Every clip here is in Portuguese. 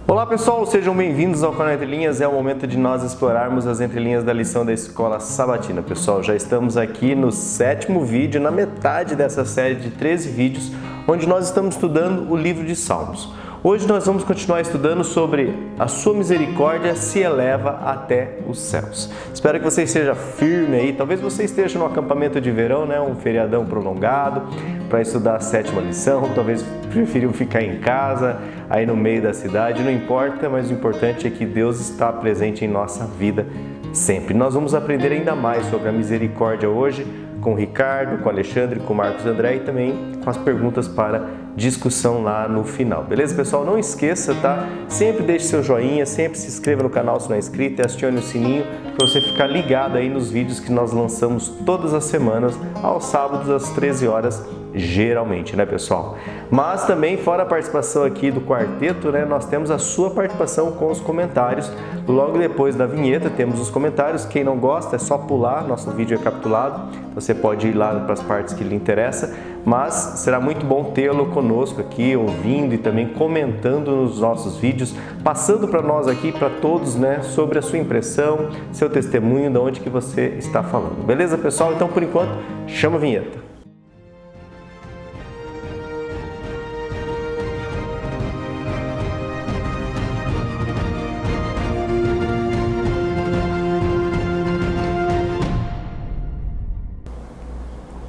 Olá pessoal, sejam bem-vindos ao canal Entre Linhas. É o momento de nós explorarmos as entrelinhas da lição da Escola Sabatina. Pessoal, já estamos aqui no 7º vídeo, na metade dessa série de 13 vídeos, onde nós estamos estudando o livro de Salmos. Hoje nós vamos continuar estudando sobre a sua misericórdia se eleva até os céus. Espero que você esteja firme aí, talvez você esteja no acampamento de verão, um feriadão prolongado, para estudar a 7ª lição, talvez preferiu ficar em casa, aí no meio da cidade, não importa, mas o importante é que Deus está presente em nossa vida sempre. Nós vamos aprender ainda mais sobre a misericórdia hoje, com o Ricardo, com o Alexandre, com o Marcos André e também com as perguntas para discussão lá no final. Beleza, pessoal? Não esqueça, tá? Sempre deixe seu joinha, sempre se inscreva no canal se não é inscrito e acione o sininho para você ficar ligado aí nos vídeos que nós lançamos todas as semanas, aos sábados às 13 horas, geralmente, pessoal? Mas também, fora a participação aqui do quarteto, nós temos a sua participação com os comentários. Logo depois da vinheta temos os comentários. Quem não gosta é só pular, nosso vídeo é capitulado, você pode ir lá para as partes que lhe interessam, mas será muito bom tê-lo conosco aqui, ouvindo e também comentando nos nossos vídeos, passando para nós aqui, para todos, sobre a sua impressão, seu testemunho, de onde que você está falando. Beleza, pessoal? Então, por enquanto, chama a vinheta.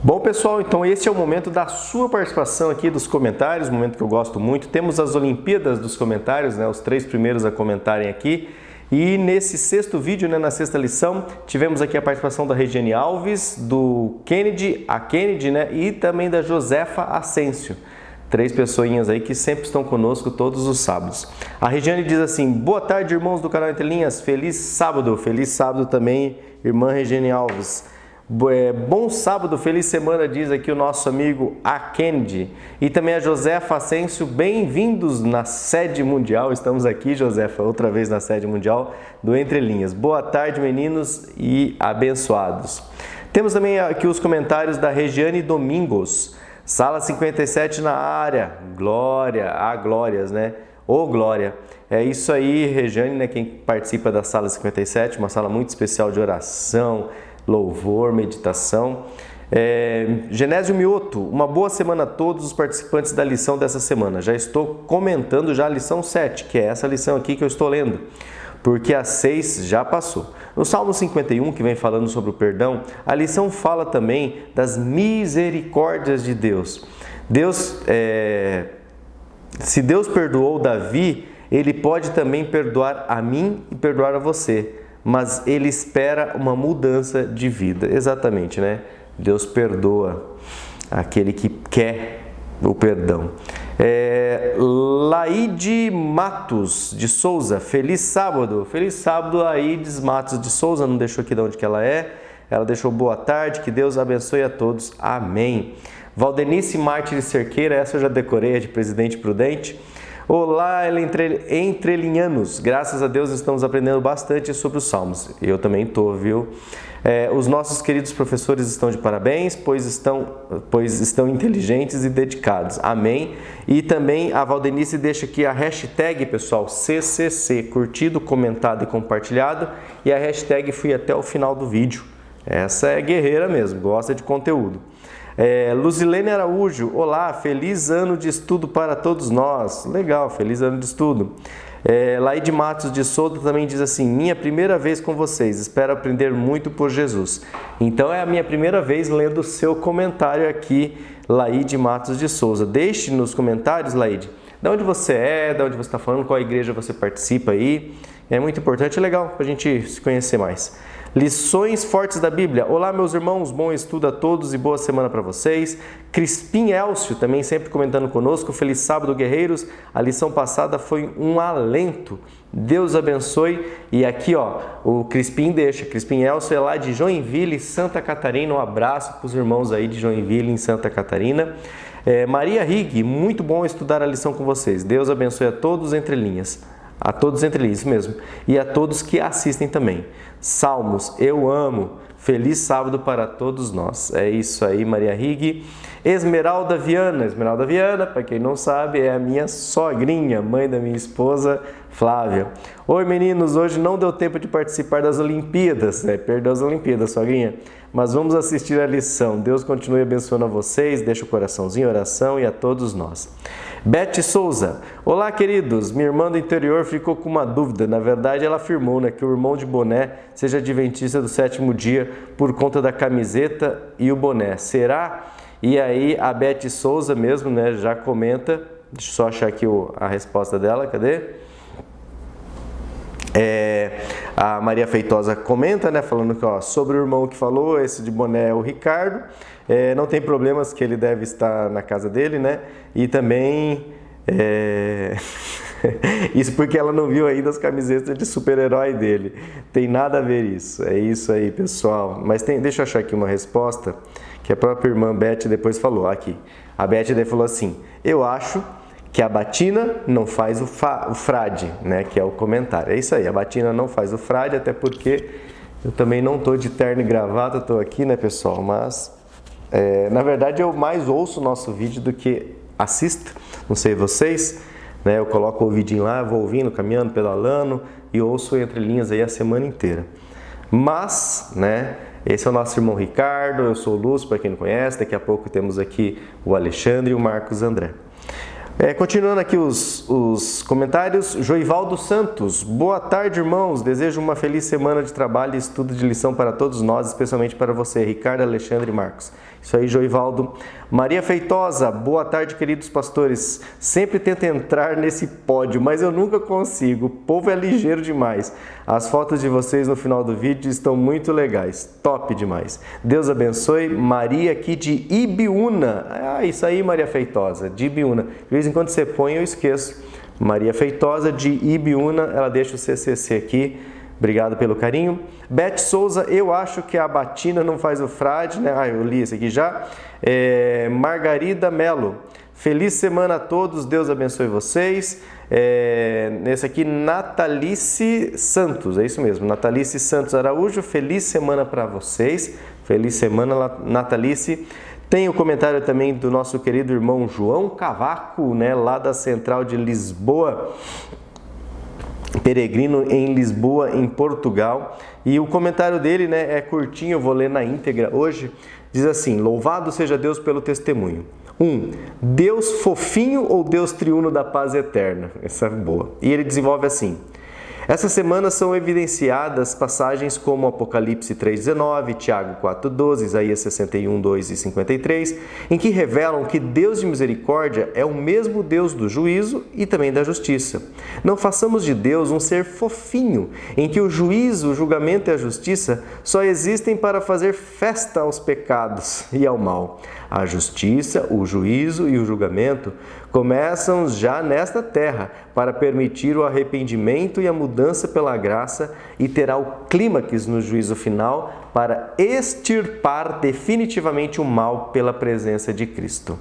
Bom, pessoal, então esse é o momento da sua participação aqui dos comentários, momento que eu gosto muito. Temos as Olimpíadas dos comentários, os 3 primeiros a comentarem aqui. E nesse 6º vídeo, na 6ª lição, tivemos aqui a participação da Regiane Alves, do Kennedy, e também da Josefa Ascencio. 3 pessoinhas aí que sempre estão conosco todos os sábados. A Regiane diz assim: boa tarde, irmãos do canal Entre Linhas, feliz sábado também, irmã Regiane Alves. Bom sábado, feliz semana, diz aqui o nosso amigo A. Kennedy. E também a Josefa Ascencio, bem-vindos na sede mundial. Estamos aqui, Josefa, outra vez na sede mundial do Entre Linhas. Boa tarde, meninos e abençoados. Temos também aqui os comentários da Regiane Domingos. Sala 57 na área. Glória, glórias, Ô glória. É isso aí, Regiane, quem participa da Sala 57, uma sala muito especial de oração, louvor, meditação. Genésio Mioto, uma boa semana a todos os participantes da lição dessa semana. Já estou comentando já a lição 7, que é essa lição aqui que eu estou lendo, porque a 6 já passou. No Salmo 51, que vem falando sobre o perdão, a lição fala também das misericórdias de Deus. Se Deus perdoou Davi, Ele pode também perdoar a mim e perdoar a você. Mas Ele espera uma mudança de vida. Exatamente, Deus perdoa aquele que quer o perdão. Laide Matos de Souza, feliz sábado. Feliz sábado, Laides Matos de Souza, não deixou aqui de onde que ela é. Ela deixou boa tarde, que Deus abençoe a todos. Amém. Valdenice Mártires Cerqueira, essa eu já decorei, é de Presidente Prudente. Olá, entrelinhanos! Graças a Deus estamos aprendendo bastante sobre os Salmos. Eu também estou, viu? Os nossos queridos professores estão de parabéns, pois estão inteligentes e dedicados. Amém? E também a Valdenice deixa aqui a hashtag, pessoal, CCC, curtido, comentado e compartilhado. E a hashtag fui até o final do vídeo. Essa é guerreira mesmo, gosta de conteúdo. Luzilene Araújo, olá, feliz ano de estudo para todos nós. Legal, feliz ano de estudo. Laide Matos de Souza também diz assim: minha primeira vez com vocês, espero aprender muito por Jesus. Então é a minha primeira vez lendo o seu comentário aqui, Laide Matos de Souza. Deixe nos comentários, Laide, de onde você é, de onde você está falando, qual igreja você participa aí. É muito importante, é legal para a gente se conhecer mais. Lições fortes da Bíblia. Olá, meus irmãos, bom estudo a todos e boa semana para vocês. Crispim Elcio, também sempre comentando conosco. Feliz sábado, guerreiros. A lição passada foi um alento. Deus abençoe. E aqui, o Crispim Elcio é lá de Joinville, Santa Catarina. Um abraço para os irmãos aí de Joinville, em Santa Catarina. Maria Rig, muito bom estudar a lição com vocês. Deus abençoe a todos entre linhas. A todos entre linhas, isso mesmo. E a todos que assistem também. Salmos, eu amo. Feliz sábado para todos nós. É isso aí, Maria Rig. Esmeralda Viana, para quem não sabe, é a minha sogrinha, mãe da minha esposa, Flávia. Oi, meninos, hoje não deu tempo de participar das Olimpíadas, perdeu as Olimpíadas, sogrinha, mas vamos assistir a lição. Deus continue abençoando a vocês, deixa o coraçãozinho em oração e a todos nós. Beth Souza, olá queridos, minha irmã do interior ficou com uma dúvida, na verdade ela afirmou que o irmão de boné seja adventista do sétimo dia por conta da camiseta e o boné, será? E aí a Beth Souza mesmo, já comenta, deixa eu só achar aqui a resposta dela, cadê? A Maria Feitosa comenta, falando que sobre o irmão que falou, esse de boné é o Ricardo, não tem problemas que ele deve estar na casa dele, e também isso porque ela não viu ainda as camisetas de super-herói dele, tem nada a ver isso, é isso aí pessoal, mas deixa eu achar aqui uma resposta que a própria irmã Beth depois falou, aqui, a Beth daí falou assim, eu acho que a batina não faz o frade, que é o comentário. É isso aí, a batina não faz o frade, até porque eu também não estou de terno e gravata, estou aqui, pessoal? Mas, na verdade, eu mais ouço o nosso vídeo do que assisto, não sei vocês, eu coloco o ouvidinho lá, vou ouvindo, caminhando, pedalando e ouço entre linhas aí a semana inteira. Mas, esse é o nosso irmão Ricardo, eu sou o Lúcio, para quem não conhece, daqui a pouco temos aqui o Alexandre e o Marcos André. Continuando aqui os comentários, Joivaldo Santos, boa tarde irmãos, desejo uma feliz semana de trabalho e estudo de lição para todos nós, especialmente para você, Ricardo, Alexandre e Marcos. Isso aí, Joivaldo. Maria Feitosa, boa tarde queridos pastores, sempre tento entrar nesse pódio, mas eu nunca consigo, o povo é ligeiro demais. As fotos de vocês no final do vídeo estão muito legais, top demais. Deus abençoe, Maria aqui de Ibiúna, isso aí Maria Feitosa, de Ibiúna, de vez em quando você põe eu esqueço. Maria Feitosa de Ibiúna, ela deixa o CCC aqui. Obrigado pelo carinho. Beth Souza, eu acho que a batina não faz o frade, eu li esse aqui já. Margarida Melo, feliz semana a todos, Deus abençoe vocês. Nesse aqui, Natalice Santos, é isso mesmo, Natalice Santos Araújo, feliz semana para vocês. Feliz semana, Natalice. Tem o comentário também do nosso querido irmão João Cavaco, lá da Central de Lisboa. Peregrino em Lisboa, em Portugal, e o comentário dele é curtinho, eu vou ler na íntegra hoje, diz assim, louvado seja Deus pelo testemunho. 1. Deus fofinho ou Deus triuno da paz eterna? Essa é boa. E ele desenvolve assim, essa semana são evidenciadas passagens como Apocalipse 3,19, Tiago 4,12, Isaías 61, 2 e 53, em que revelam que Deus de misericórdia é o mesmo Deus do juízo e também da justiça. Não façamos de Deus um ser fofinho, em que o juízo, o julgamento e a justiça só existem para fazer festa aos pecados e ao mal. A justiça, o juízo e o julgamento começam já nesta terra para permitir o arrependimento e a mudança pela graça e terá o clímax no juízo final para extirpar definitivamente o mal pela presença de Cristo.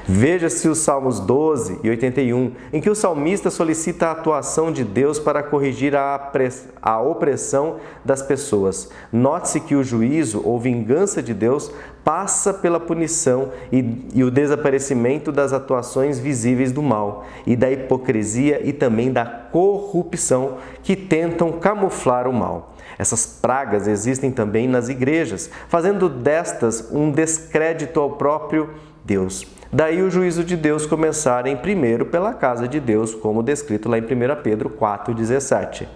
Veja-se os Salmos 12 e 81, em que o salmista solicita a atuação de Deus para corrigir a opressão das pessoas. Note-se que o juízo ou vingança de Deus passa pela punição e o desaparecimento das atuações visíveis do mal e da hipocrisia e também da corrupção que tentam camuflar o mal. Essas pragas existem também nas igrejas, fazendo destas um descrédito ao próprio Deus. Daí o juízo de Deus começarem primeiro pela casa de Deus, como descrito lá em 1 Pedro 4,17.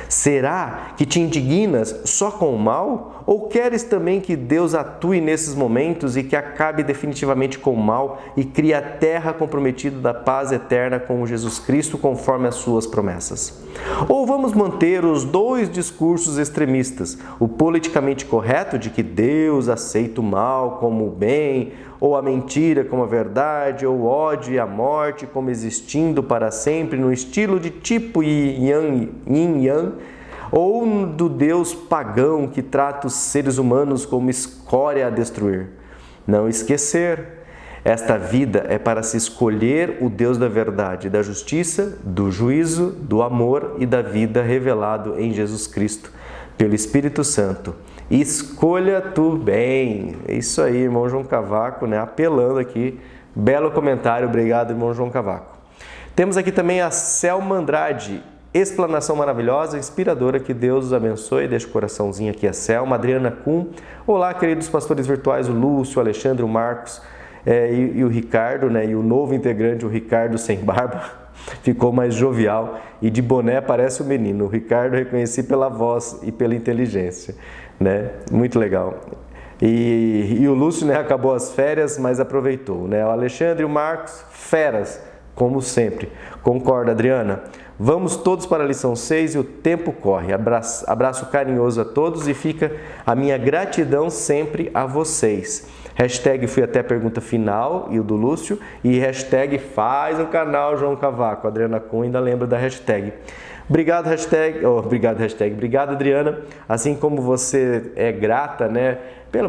Será que te indignas só com o mal? Ou queres também que Deus atue nesses momentos e que acabe definitivamente com o mal e crie a terra comprometida da paz eterna com Jesus Cristo conforme as suas promessas? Ou vamos manter os dois discursos extremistas, o politicamente correto de que Deus aceita o mal como o bem, ou a mentira como a verdade, ou o ódio e a morte como existindo para sempre no estilo de tipo yin-yang, ou do Deus pagão que trata os seres humanos como escória a destruir. Não esquecer, esta vida é para se escolher o Deus da verdade, da justiça, do juízo, do amor e da vida revelado em Jesus Cristo, pelo Espírito Santo. Escolha tu bem. É isso aí, irmão João Cavaco, né? Apelando aqui. Belo comentário, obrigado, irmão João Cavaco. Temos aqui também a Selma Andrade. Explanação maravilhosa, inspiradora, que Deus os abençoe. Deixa o coraçãozinho aqui a Selma. Adriana Kuhn. Olá, queridos pastores virtuais, o Lúcio, o Alexandre, o Marcos e o Ricardo, né? E o novo integrante, o Ricardo sem barba, ficou mais jovial e de boné parece o menino. O Ricardo reconheci pela voz e pela inteligência, né? Muito legal. E o Lúcio, né, acabou as férias, mas aproveitou, né? O Alexandre e o Marcos, feras, como sempre. Concorda, Adriana? Vamos todos para a lição 6 e o tempo corre. Abraço carinhoso a todos e fica a minha gratidão sempre a vocês. Hashtag fui até a pergunta final e o do Lúcio. E hashtag faz um canal João Cavaco. A Adriana Kuhn ainda lembra da hashtag. Obrigado, hashtag. Obrigado, Adriana. Assim como você é grata, né,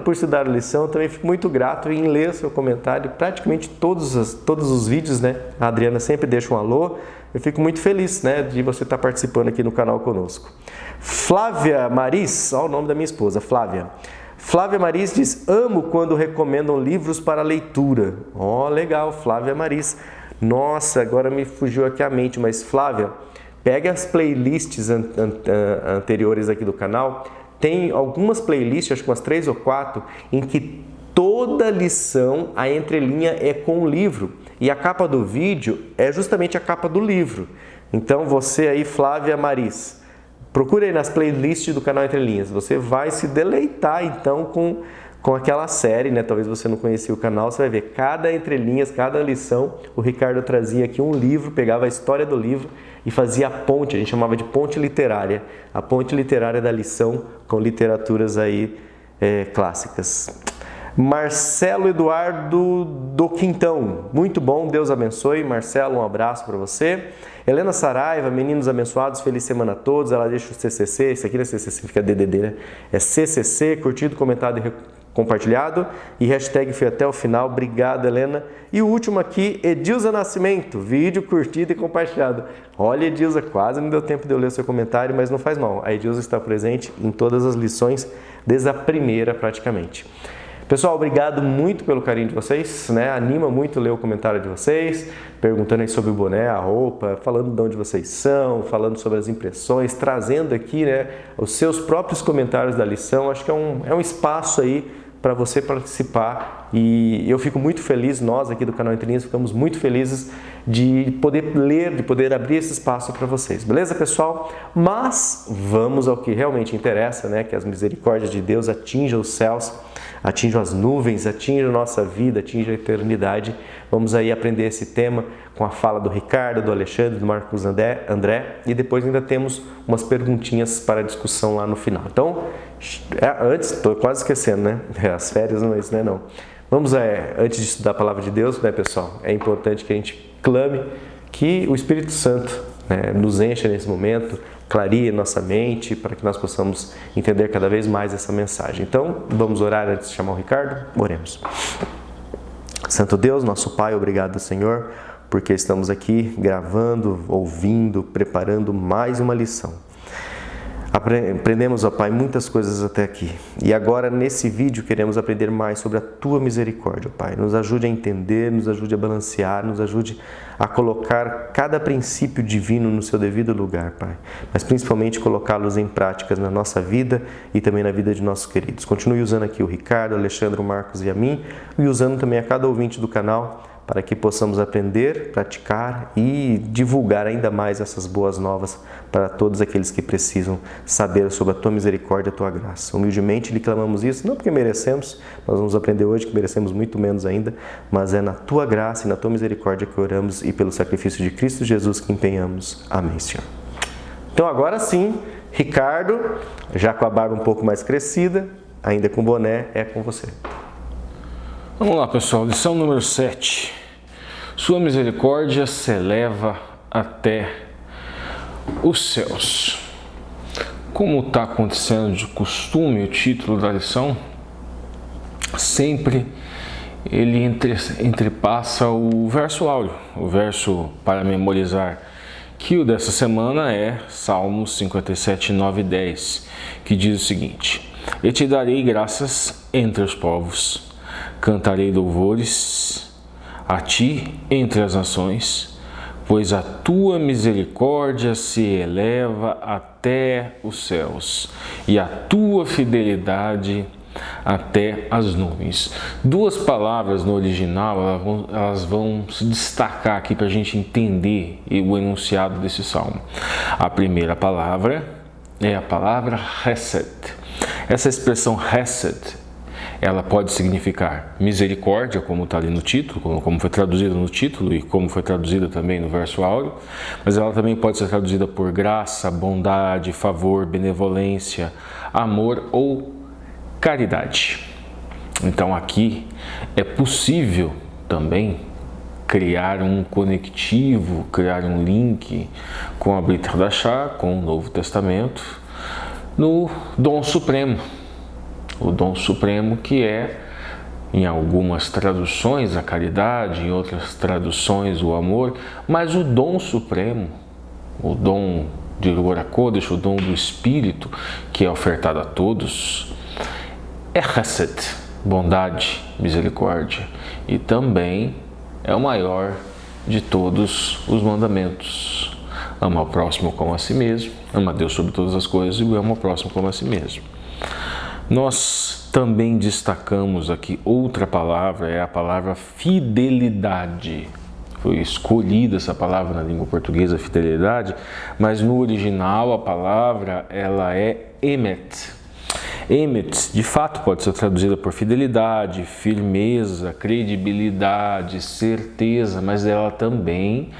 por estudar a lição, eu também fico muito grato em ler o seu comentário. Praticamente todos os vídeos, né? A Adriana sempre deixa um alô. Eu fico muito feliz, né, de você estar participando aqui no canal conosco. Flávia Maris, olha o nome da minha esposa, Flávia. Flávia Maris diz: amo quando recomendam livros para leitura. Ó, legal, Flávia Maris. Nossa, agora me fugiu aqui a mente, mas Flávia, pega as playlists anteriores aqui do canal. Tem algumas playlists, acho que umas 3 ou 4, em que toda lição, a entrelinha é com o livro. E a capa do vídeo é justamente a capa do livro. Então você aí, Flávia Maris, procure aí nas playlists do canal Entre Linhas. Você vai se deleitar então com aquela série, né? Talvez você não conhecia o canal, você vai ver cada entrelinhas, cada lição. O Ricardo trazia aqui um livro, pegava a história do livro e fazia a ponte, a gente chamava de ponte literária. A ponte literária da lição com literaturas aí clássicas. Marcelo Eduardo do Quintão, muito bom, Deus abençoe. Marcelo, um abraço para você. Helena Saraiva, meninos abençoados, feliz semana a todos. Ela deixa o CCC, isso aqui não é CCC, fica DDD, né? É CCC, curtido, comentado e compartilhado. E hashtag foi até o final, obrigado, Helena. E o último aqui, Edilza Nascimento, vídeo curtido e compartilhado. Olha, Edilza, quase não deu tempo de eu ler o seu comentário, mas não faz mal. A Edilza está presente em todas as lições, desde a primeira praticamente. Pessoal, obrigado muito pelo carinho de vocês, né? Anima muito ler o comentário de vocês, perguntando aí sobre o boné, a roupa, falando de onde vocês são, falando sobre as impressões, trazendo aqui, né, os seus próprios comentários da lição. Acho que é um espaço aí para você participar e eu fico muito feliz, nós aqui do canal Entre Linhas ficamos muito felizes de poder ler, de poder abrir esse espaço para vocês, beleza, pessoal? Mas vamos ao que realmente interessa, né? Que as misericórdias de Deus atinjam os céus, atinjam as nuvens, atinjam a nossa vida, atinjam a eternidade. Vamos aí aprender esse tema com a fala do Ricardo, do Alexandre, do Marcos André e depois ainda temos umas perguntinhas para discussão lá no final. Então, antes, estou quase esquecendo, né? As férias não é isso, né? Não. Vamos, antes de estudar a palavra de Deus, né, pessoal? É importante que a gente clame que o Espírito Santo, né, nos encha nesse momento, clareie nossa mente para que nós possamos entender cada vez mais essa mensagem. Então, vamos orar antes de chamar o Ricardo? Oremos. Santo Deus, nosso Pai, obrigado, Senhor, porque estamos aqui gravando, ouvindo, preparando mais uma lição. Aprendemos, ó Pai, muitas coisas até aqui. E agora, nesse vídeo, queremos aprender mais sobre a Tua misericórdia, Pai. Nos ajude a entender, nos ajude a balancear, nos ajude a colocar cada princípio divino no seu devido lugar, Pai. Mas principalmente colocá-los em práticas na nossa vida e também na vida de nossos queridos. Continue usando aqui o Ricardo, o Alexandre, o Marcos e a mim, e usando também a cada ouvinte do canal, para que possamos aprender, praticar e divulgar ainda mais essas boas novas para todos aqueles que precisam saber sobre a Tua misericórdia e a Tua graça. Humildemente lhe clamamos isso, não porque merecemos, nós vamos aprender hoje que merecemos muito menos ainda, mas é na Tua graça e na Tua misericórdia que oramos e pelo sacrifício de Cristo Jesus que empenhamos. Amém, Senhor. Então agora sim, Ricardo, já com a barba um pouco mais crescida, ainda com boné, é com você. Vamos lá, pessoal, lição número 7. Sua misericórdia se eleva até os céus. Como está acontecendo de costume, o título da lição, sempre ele entrepassa o verso áureo, o verso para memorizar, que o dessa semana é Salmos 57, 9 e 10, que diz o seguinte: E te darei graças entre os povos. Cantarei louvores a ti entre as nações, pois a tua misericórdia se eleva até os céus e a tua fidelidade até as nuvens. Duas palavras no original, elas vão se destacar aqui para a gente entender o enunciado desse salmo. A primeira palavra é a palavra Hesed. Essa expressão Hesed, ela pode significar misericórdia, como está ali no título, como foi traduzida no título e como foi traduzida também no verso áureo, mas ela também pode ser traduzida por graça, bondade, favor, benevolência, amor ou caridade. Então aqui é possível também criar um conectivo, criar um link com a Brit Hadashah, com o Novo Testamento, no dom supremo. O dom supremo que é, em algumas traduções, a caridade, em outras traduções, o amor, mas o dom supremo, o dom de Ruach HaKodesh, o dom do Espírito, que é ofertado a todos, é Hesed, bondade, misericórdia, e também é o maior de todos os mandamentos. Ama ao próximo como a si mesmo, ama a Deus sobre todas as coisas e ama ao próximo como a si mesmo. Nós também destacamos aqui outra palavra, é a palavra fidelidade. Foi escolhida essa palavra na língua portuguesa, fidelidade, mas no original a palavra ela é emet. Emet, de fato, pode ser traduzida por fidelidade, firmeza, credibilidade, certeza, mas ela também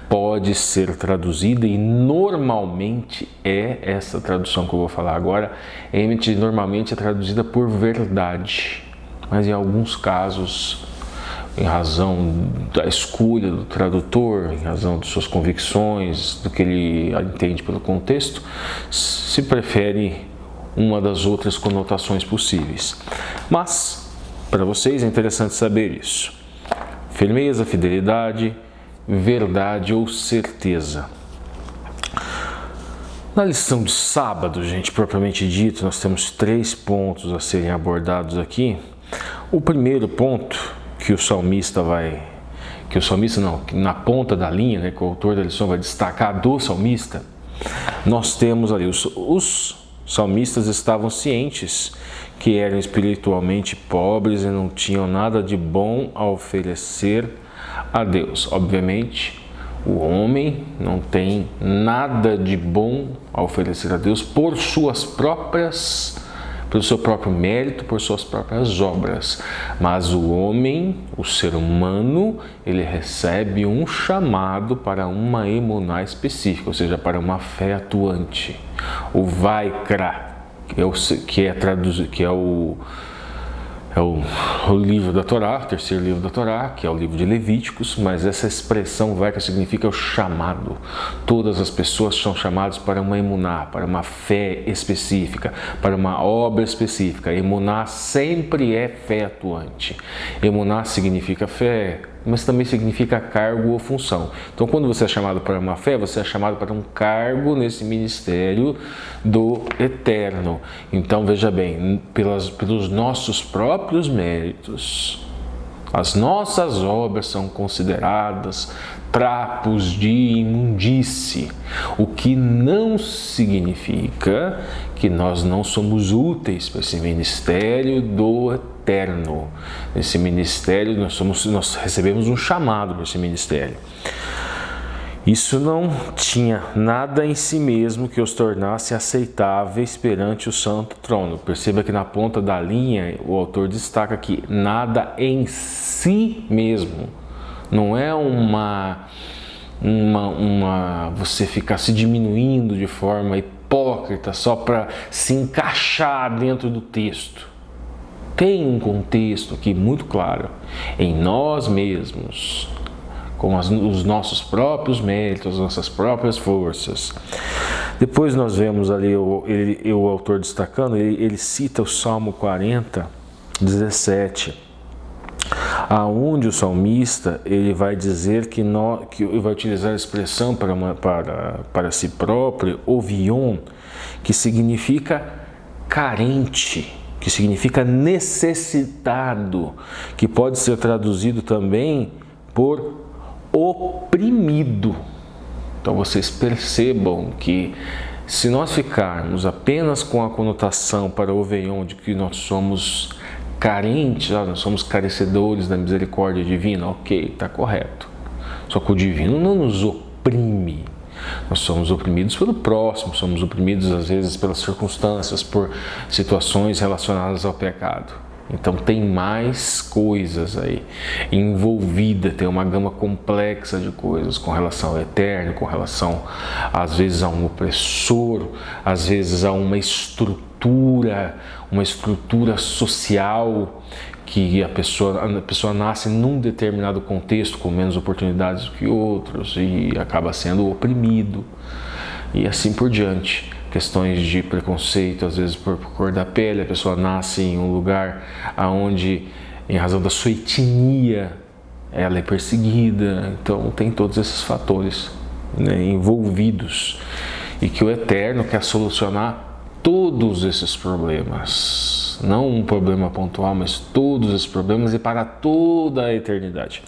pode ser traduzida, e normalmente é essa tradução que eu vou falar agora. Emet normalmente é traduzida por verdade, mas em alguns casos, em razão da escolha do tradutor, em razão de suas convicções, do que ele entende pelo contexto, se prefere uma das outras conotações possíveis. Mas, para vocês é interessante saber isso. Firmeza, fidelidade, verdade ou certeza. Na lição de sábado, gente, propriamente dito, nós temos 3 pontos a serem abordados aqui. O primeiro ponto que o salmista na ponta da linha, né, que o autor da lição vai destacar do salmista, nós temos ali os salmistas estavam cientes que eram espiritualmente pobres e não tinham nada de bom a oferecer a Deus. Obviamente, o homem não tem nada de bom a oferecer a Deus pelo seu próprio mérito, por suas próprias obras. Mas o homem, o ser humano, ele recebe um chamado para uma emuná específica, ou seja, para uma fé atuante. O Vaikra, que é o livro da Torá, o terceiro livro da Torá, que é o livro de Levíticos, mas essa expressão Vaikra significa o chamado. Todas as pessoas são chamadas para uma emuná, para uma fé específica, para uma obra específica. Emuná sempre é fé atuante. Emuná significa fé, mas também significa cargo ou função. Então, quando você é chamado para uma fé, você é chamado para um cargo nesse ministério do Eterno. Então, veja bem, pelos nossos próprios méritos, as nossas obras são consideradas trapos de imundície, o que não significa que nós não somos úteis para esse ministério do Eterno. Nesse ministério nós recebemos um chamado para esse ministério. Isso não tinha nada em si mesmo que os tornasse aceitáveis perante o Santo Trono. Perceba que na ponta da linha o autor destaca que nada em si mesmo. Não é você ficar se diminuindo de forma hipócrita só para se encaixar dentro do texto. Tem um contexto aqui muito claro. Em nós mesmos, com os nossos próprios méritos, as nossas próprias forças. Depois nós vemos ali o autor destacando, ele cita o Salmo 40, 17, aonde o salmista ele vai dizer que vai utilizar a expressão para si próprio, ovion, que significa carente, que significa necessitado, que pode ser traduzido também por oprimido. Então vocês percebam que se nós ficarmos apenas com a conotação para o veião de que nós somos carentes, nós somos carecedores da misericórdia divina, ok, está correto. Só que o divino não nos oprime. Nós somos oprimidos pelo próximo, somos oprimidos às vezes pelas circunstâncias, por situações relacionadas ao pecado. Então tem mais coisas aí envolvida, tem uma gama complexa de coisas com relação ao eterno, com relação às vezes a um opressor, às vezes a uma estrutura social que a pessoa nasce num determinado contexto com menos oportunidades do que outros e acaba sendo oprimido e assim por diante. Questões de preconceito, às vezes por cor da pele, a pessoa nasce em um lugar onde, em razão da sua etnia, ela é perseguida. Então tem todos esses fatores, né, envolvidos e que o Eterno quer solucionar todos esses problemas, não um problema pontual, mas todos esses problemas e para toda a eternidade.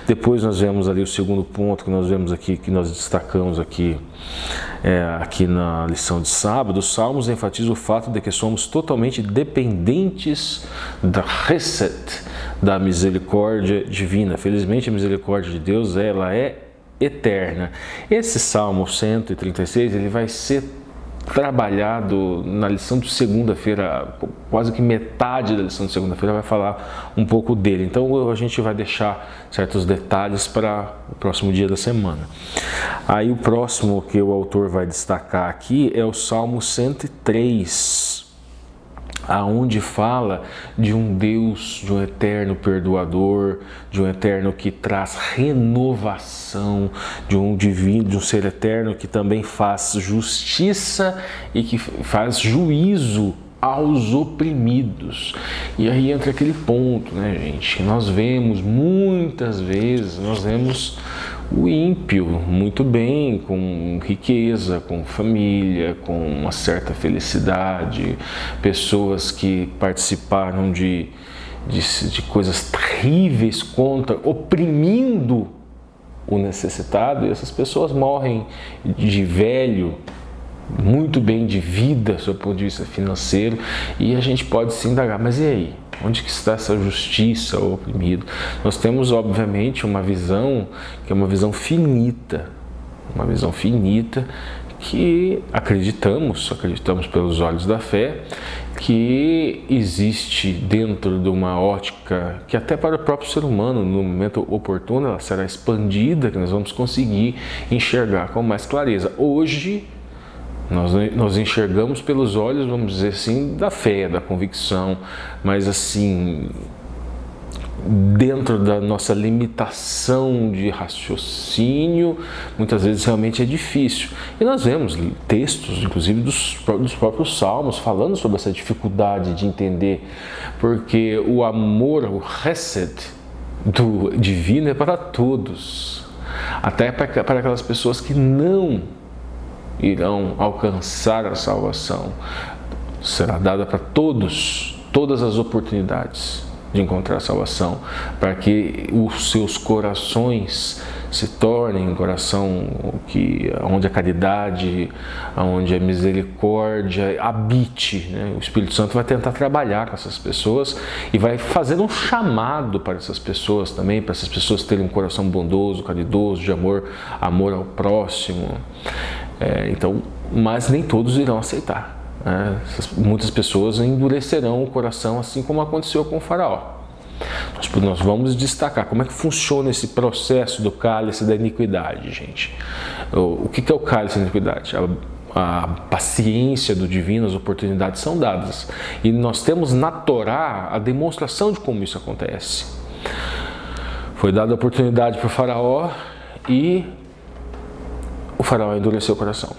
Depois nós vemos ali o segundo ponto que nós vemos aqui, que nós destacamos aqui, aqui na lição de sábado. Os Salmos enfatizam o fato de que somos totalmente dependentes da Hesed, da misericórdia divina. Felizmente a misericórdia de Deus, ela é eterna. Esse Salmo 136, ele vai ser trabalhado na lição de segunda-feira, quase que metade da lição de segunda-feira vai falar um pouco dele. Então a gente vai deixar certos detalhes para o próximo dia da semana. Aí o próximo que o autor vai destacar aqui é o Salmo 103, aonde fala de um Deus, de um eterno perdoador, de um eterno que traz renovação, de um divino, de um ser eterno que também faz justiça e que faz juízo aos oprimidos. E aí entra aquele ponto, né, gente? Nós vemos muitas vezes, o ímpio muito bem, com riqueza, com família, com uma certa felicidade, pessoas que participaram de coisas terríveis oprimindo o necessitado, e essas pessoas morrem de velho, muito bem de vida, sob o ponto de vista financeiro, e a gente pode se indagar, mas e aí? Onde que está essa justiça ao oprimido? Nós temos, obviamente, uma visão que é uma visão finita que acreditamos pelos olhos da fé, que existe dentro de uma ótica que até para o próprio ser humano, no momento oportuno, ela será expandida, que nós vamos conseguir enxergar com mais clareza. Hoje, nós enxergamos pelos olhos, vamos dizer assim, da fé, da convicção, mas assim, dentro da nossa limitação de raciocínio, muitas vezes realmente é difícil. E nós vemos textos, inclusive dos próprios Salmos, falando sobre essa dificuldade de entender, porque o amor, o Hesed do divino é para todos, até para aquelas pessoas que não irão alcançar a salvação. Será dada para todos, todas as oportunidades de encontrar a salvação, para que os seus corações se tornem um coração onde a caridade, onde a misericórdia habite, né? O Espírito Santo vai tentar trabalhar com essas pessoas e vai fazer um chamado para essas pessoas também, para essas pessoas terem um coração bondoso, caridoso, de amor ao próximo. Então, mas nem todos irão aceitar. Muitas pessoas endurecerão o coração, assim como aconteceu com o faraó. Nós vamos destacar como é que funciona esse processo do cálice da iniquidade, gente. O que é o cálice da iniquidade? A paciência do divino, as oportunidades são dadas. E nós temos na Torá a demonstração de como isso acontece. Foi dada a oportunidade para o faraó e o faraó endureceu o coração.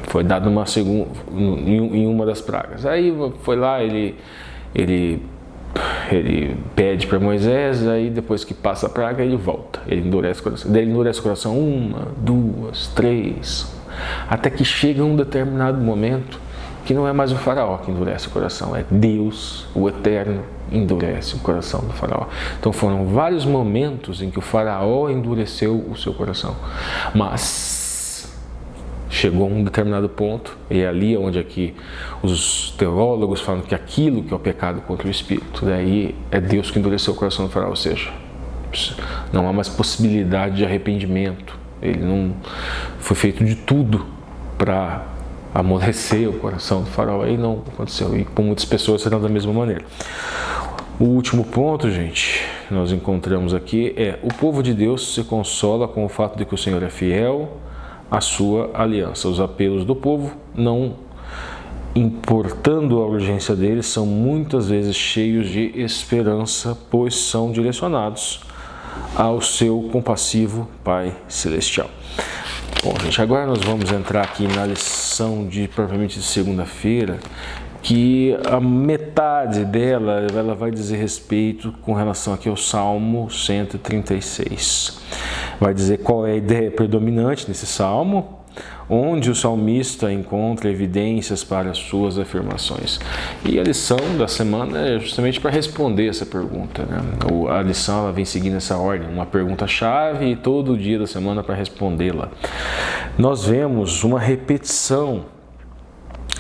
Foi dado em uma das pragas. Aí foi lá, ele pede para Moisés, aí depois que passa a praga, ele volta. Ele endurece o coração. Daí ele endurece o coração 1, 2, 3, até que chega um determinado momento que não é mais o faraó que endurece o coração, é Deus, o Eterno, endurece o coração do faraó. Então foram vários momentos em que o faraó endureceu o seu coração, mas chegou a um determinado ponto, e é ali onde aqui os teólogos falam que aquilo que é o pecado contra o Espírito, daí é Deus que endureceu o coração do faraó, ou seja, não há mais possibilidade de arrependimento. Ele não foi feito de tudo para amolecer o coração do faraó, e não aconteceu, e com muitas pessoas serão da mesma maneira. O último ponto, gente, que nós encontramos aqui é: o povo de Deus se consola com o fato de que o Senhor é fiel à sua aliança. Os apelos do povo, não importando a urgência deles, são muitas vezes cheios de esperança, pois são direcionados ao seu compassivo Pai Celestial. Bom, gente, agora nós vamos entrar aqui na lição propriamente de segunda-feira, que a metade dela ela vai dizer respeito com relação aqui ao Salmo 136. Vai dizer qual é a ideia predominante nesse salmo, onde o salmista encontra evidências para as suas afirmações. E a lição da semana é justamente para responder essa pergunta, né? A lição ela vem seguindo essa ordem, uma pergunta-chave e todo dia da semana para respondê-la. Nós vemos uma repetição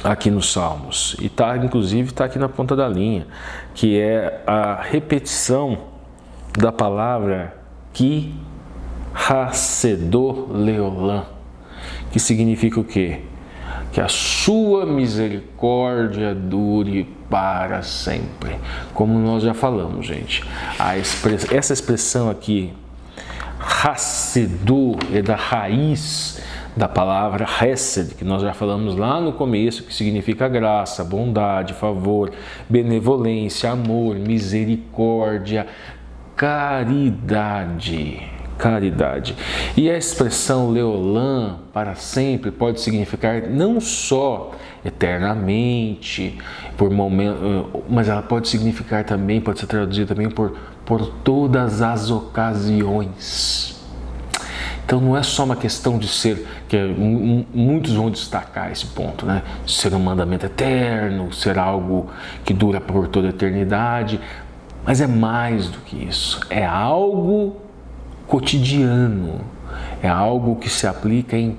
aqui nos Salmos, e inclusive está aqui na ponta da linha, que é a repetição da palavra Ki Hasedor Leolam, que significa o quê? Que a sua misericórdia dure para sempre. Como nós já falamos, gente, essa expressão aqui, Hasedor, é da raiz da palavra Hesed, que nós já falamos lá no começo, que significa graça, bondade, favor, benevolência, amor, misericórdia, caridade. E a expressão Leolam, para sempre, pode significar não só eternamente, por momento, mas ela pode significar também, pode ser traduzida também por todas as ocasiões. Então não é só uma questão de ser, que muitos vão destacar esse ponto, né? Ser um mandamento eterno, ser algo que dura por toda a eternidade, mas é mais do que isso, é algo cotidiano, é algo que se aplica em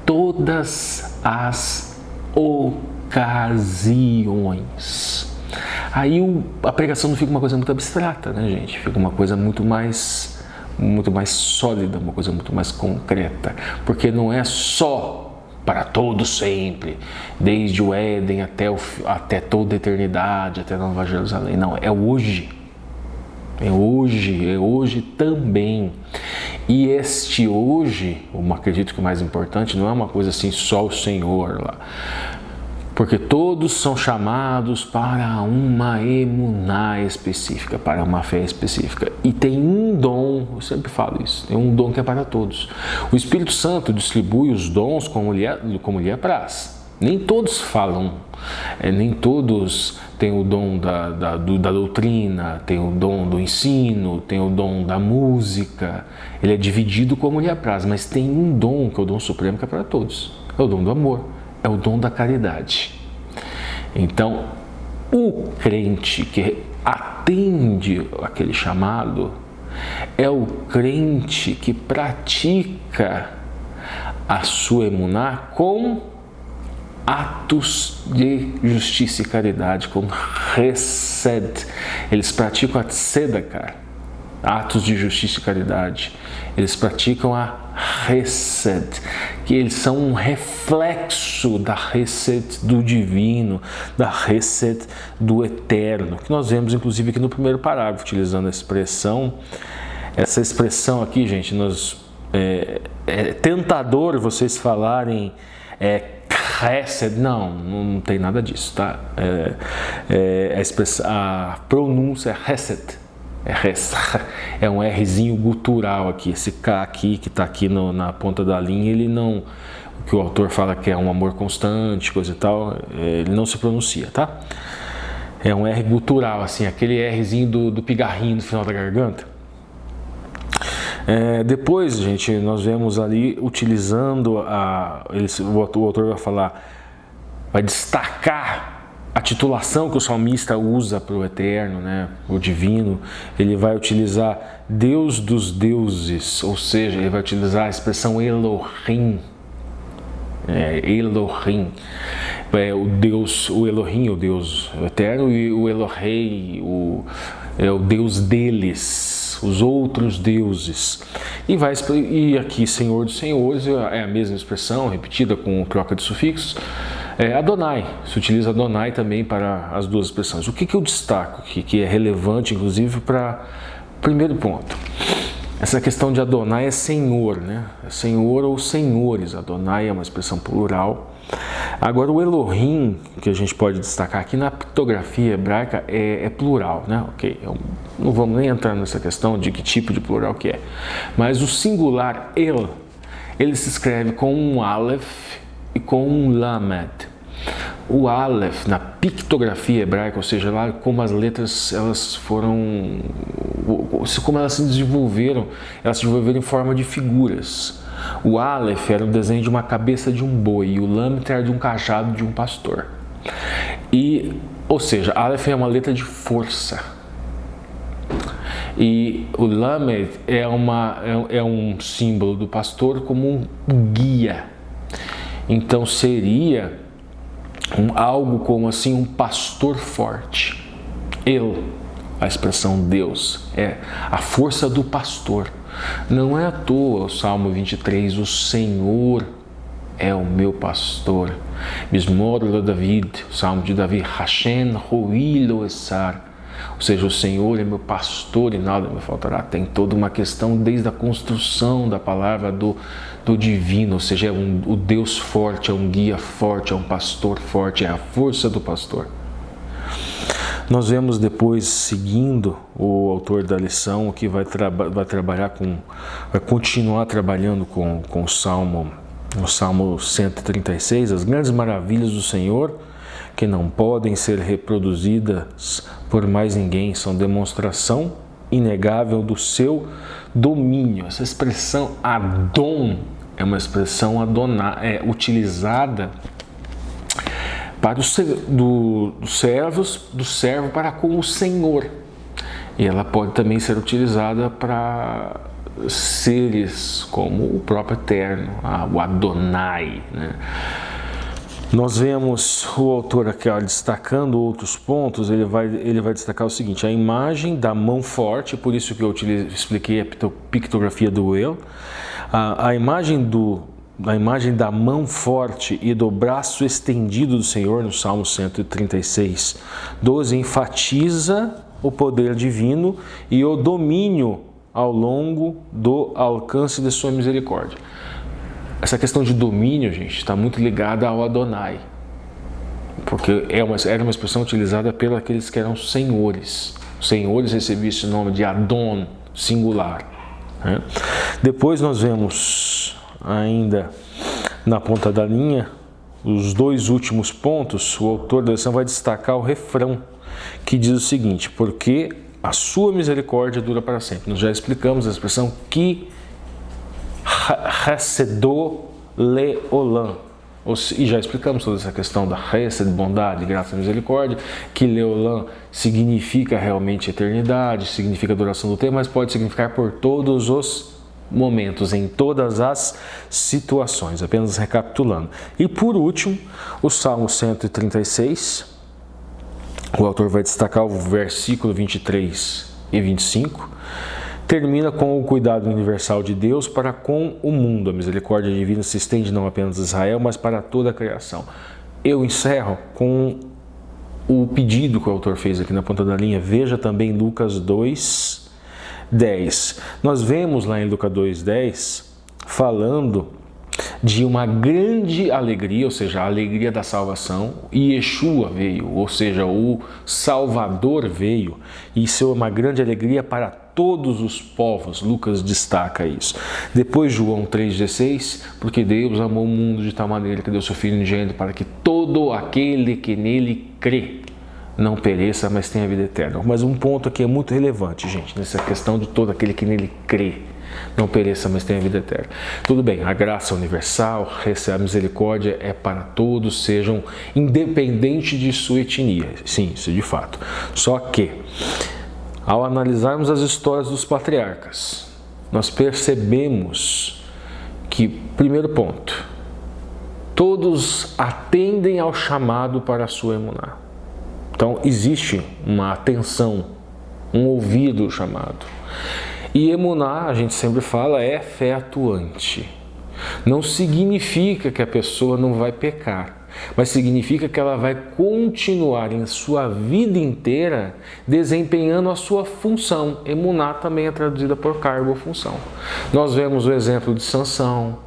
todas as ocasiões. Aí a pregação não fica uma coisa muito abstrata, né, gente? Fica uma coisa muito mais sólida, uma coisa muito mais concreta, porque não é só para todo sempre, desde o Éden até toda a eternidade, até a Nova Jerusalém. Não, é hoje. É hoje também. E este hoje, eu acredito que o mais importante, não é uma coisa assim, só o Senhor lá. Porque todos são chamados para uma emuná específica, para uma fé específica. E tem um dom, eu sempre falo isso, tem um dom que é para todos. O Espírito Santo distribui os dons como lhe apraz. Nem todos falam, nem todos têm o dom da doutrina, tem o dom do ensino, tem o dom da música. Ele é dividido como lhe apraz, mas tem um dom, que é o dom supremo, que é para todos. É o dom do amor, é o dom da caridade. Então, o crente que atende aquele chamado é o crente que pratica a sua emuná com atos de justiça e caridade, com Hesed. Eles praticam a tzedakah, atos de justiça e caridade. Eles praticam a Hesed, que eles são um reflexo da Hesed do divino, da Hesed do eterno, que nós vemos inclusive aqui no primeiro parágrafo, utilizando a expressão. Essa expressão aqui, gente, é tentador vocês falarem Hesed, não tem nada disso, tá? A pronúncia é Hesed, é um Rzinho gutural aqui, esse K aqui que está aqui na ponta da linha, ele não, o que o autor fala que é um amor constante, coisa e tal, ele não se pronuncia, tá? É um R gutural, assim, aquele Rzinho do pigarrinho no final da garganta. Depois, gente, nós vemos ali utilizando o autor vai falar vai destacar a titulação que o salmista usa para o eterno, né, o divino. Ele vai utilizar Deus dos deuses, ou seja, ele vai utilizar a expressão Elohim. Elohim, o Deus, o Elohim, o Deus eterno, e o Elohei, o Deus deles, os outros deuses. E aqui Senhor dos Senhores é a mesma expressão, repetida com troca de sufixos. Adonai, se utiliza Adonai também para as duas expressões. O que eu destaco aqui, que é relevante inclusive para o primeiro ponto? Essa questão de Adonai é Senhor, né? É Senhor ou senhores. Adonai é uma expressão plural. Agora o Elohim, que a gente pode destacar aqui na pictografia hebraica, é plural, né? Ok, não vamos nem entrar nessa questão de que tipo de plural que é. Mas o singular ele se escreve com um Aleph e com um Lamed. O Aleph, na pictografia hebraica, ou seja, lá como as letras elas foram, como elas se desenvolveram em forma de figuras. O Aleph era o desenho de uma cabeça de um boi e o Lamed era de um cajado de um pastor. Ou seja, Aleph é uma letra de força. E o Lamed é um símbolo do pastor como um guia. Então seria algo como assim um pastor forte. A expressão Deus, é a força do pastor. Não é à toa o Salmo 23, o Senhor é o meu pastor. Mismor de David, o Salmo de Davi, Hashem Roi Lo Esar. Ou seja, o Senhor é meu pastor e nada me faltará. Tem toda uma questão desde a construção da palavra do divino, ou seja, o Deus forte, é um guia forte, é um pastor forte, é a força do pastor. Nós vemos depois, seguindo o autor da lição, que vai continuar trabalhando com o Salmo 136, as grandes maravilhas do Senhor, que não podem ser reproduzidas por mais ninguém, são demonstração inegável do seu domínio. Essa expressão Adon é uma expressão utilizada para do servo para com o Senhor. E ela pode também ser utilizada para seres como o próprio Eterno, o Adonai, né? Nós vemos o autor aqui destacando outros pontos. Ele vai destacar o seguinte: a imagem da mão forte, por isso que eu expliquei a pictografia do El, a imagem da mão forte e do braço estendido do Senhor, no Salmo 136, 12, enfatiza o poder divino e o domínio ao longo do alcance de sua misericórdia. Essa questão de domínio, gente, está muito ligada ao Adonai, porque era uma expressão utilizada pelos aqueles que eram senhores. Os senhores recebiam esse nome de Adon, singular, né? Depois nós vemos ainda na ponta da linha, os dois últimos pontos. O autor da lição vai destacar o refrão, que diz o seguinte: porque a sua misericórdia dura para sempre. Nós já explicamos a expressão que Hesed Leolam, e já explicamos toda essa questão da Hesed, bondade, graça e misericórdia, que Leolam significa realmente eternidade, significa duração do tempo, mas pode significar por todos os momentos, em todas as situações, apenas recapitulando. E por último, o Salmo 136, o autor vai destacar o versículo 23 e 25, termina com o cuidado universal de Deus para com o mundo. A misericórdia divina se estende não apenas a Israel, mas para toda a criação. Eu encerro com o pedido que o autor fez aqui na ponta da linha. Veja também Lucas 2:10. Nós vemos lá em Lucas 2:10 falando de uma grande alegria, ou seja, a alegria da salvação, e Yeshua veio, ou seja, o Salvador veio, e isso é uma grande alegria para todos os povos. Lucas destaca isso. Depois João 3,16, porque Deus amou o mundo de tal maneira que deu seu Filho unigênito para que todo aquele que nele crê não pereça, mas tenha vida eterna. Mas um ponto aqui é muito relevante, gente, nessa questão de todo aquele que nele crê. não pereça, mas tenha vida eterna. Tudo bem, a graça universal, a misericórdia é para todos, sejam independente de sua etnia. Sim, isso de fato. Só que, ao analisarmos as histórias dos patriarcas, nós percebemos que, primeiro ponto, todos atendem ao chamado para a sua emuná. Então, existe uma atenção, um ouvido chamado. E emuná, a gente sempre fala, é fé atuante. Não significa que a pessoa não vai pecar, mas significa que ela vai continuar em sua vida inteira desempenhando a sua função. Emuná também é traduzida por cargo ou função. Nós vemos o exemplo de Sansão.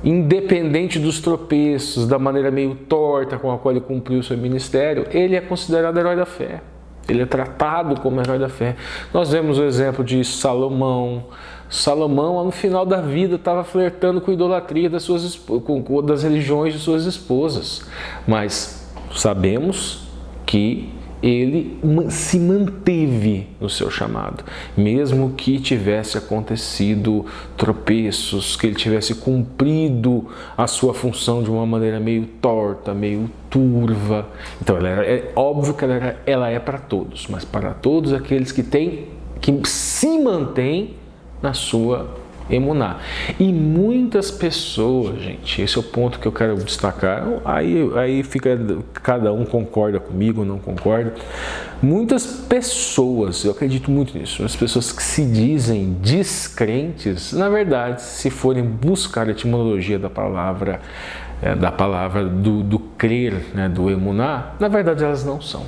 Independente dos tropeços, da maneira meio torta com a qual ele cumpriu o seu ministério, ele é considerado herói da fé. Ele é tratado como herói da fé. Nós vemos o exemplo de Salomão. Salomão, no final da vida, estava flertando com a idolatria das religiões de suas esposas. Mas sabemos que ele se manteve no seu chamado, mesmo que tivesse acontecido tropeços, que ele tivesse cumprido a sua função de uma maneira meio torta, meio turva. Então, é óbvio que ela é para todos, mas para todos aqueles que se mantêm na sua emuná. E muitas pessoas, gente, esse é o ponto que eu quero destacar, aí fica, cada um concorda comigo, não concorda. Muitas pessoas, eu acredito muito nisso, as pessoas que se dizem descrentes, na verdade, se forem buscar a etimologia da palavra do crer, né, do emuná, na verdade elas não são.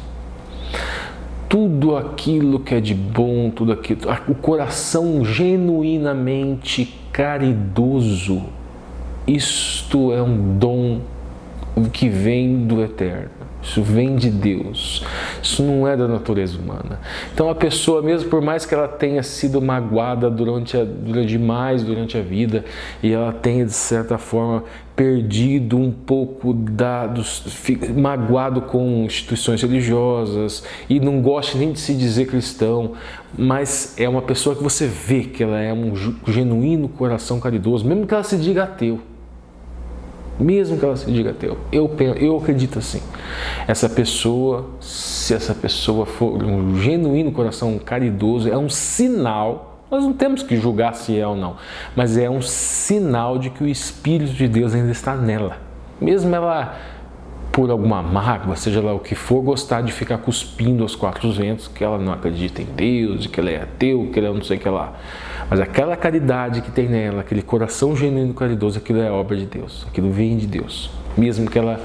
Tudo aquilo que é de bom, tudo aquilo, o coração genuinamente caridoso, isto é um dom que vem do Eterno, isso vem de Deus, isso não é da natureza humana. Então a pessoa, mesmo por mais que ela tenha sido magoada durante a vida, e ela tenha de certa forma perdido um pouco magoado com instituições religiosas e não gosta nem de se dizer cristão, mas é uma pessoa que você vê que ela é um genuíno coração caridoso, mesmo que ela se diga ateu. Eu acredito assim. Se essa pessoa for um genuíno coração caridoso, é um sinal. Nós não temos que julgar se é ou não, mas é um sinal de que o Espírito de Deus ainda está nela. Mesmo ela, por alguma mágoa, seja lá o que for, gostar de ficar cuspindo aos quatro ventos, que ela não acredita em Deus, que ela é ateu, que ela não sei o que lá. Mas aquela caridade que tem nela, aquele coração genuíno e caridoso, aquilo é obra de Deus, aquilo vem de Deus. Mesmo que ela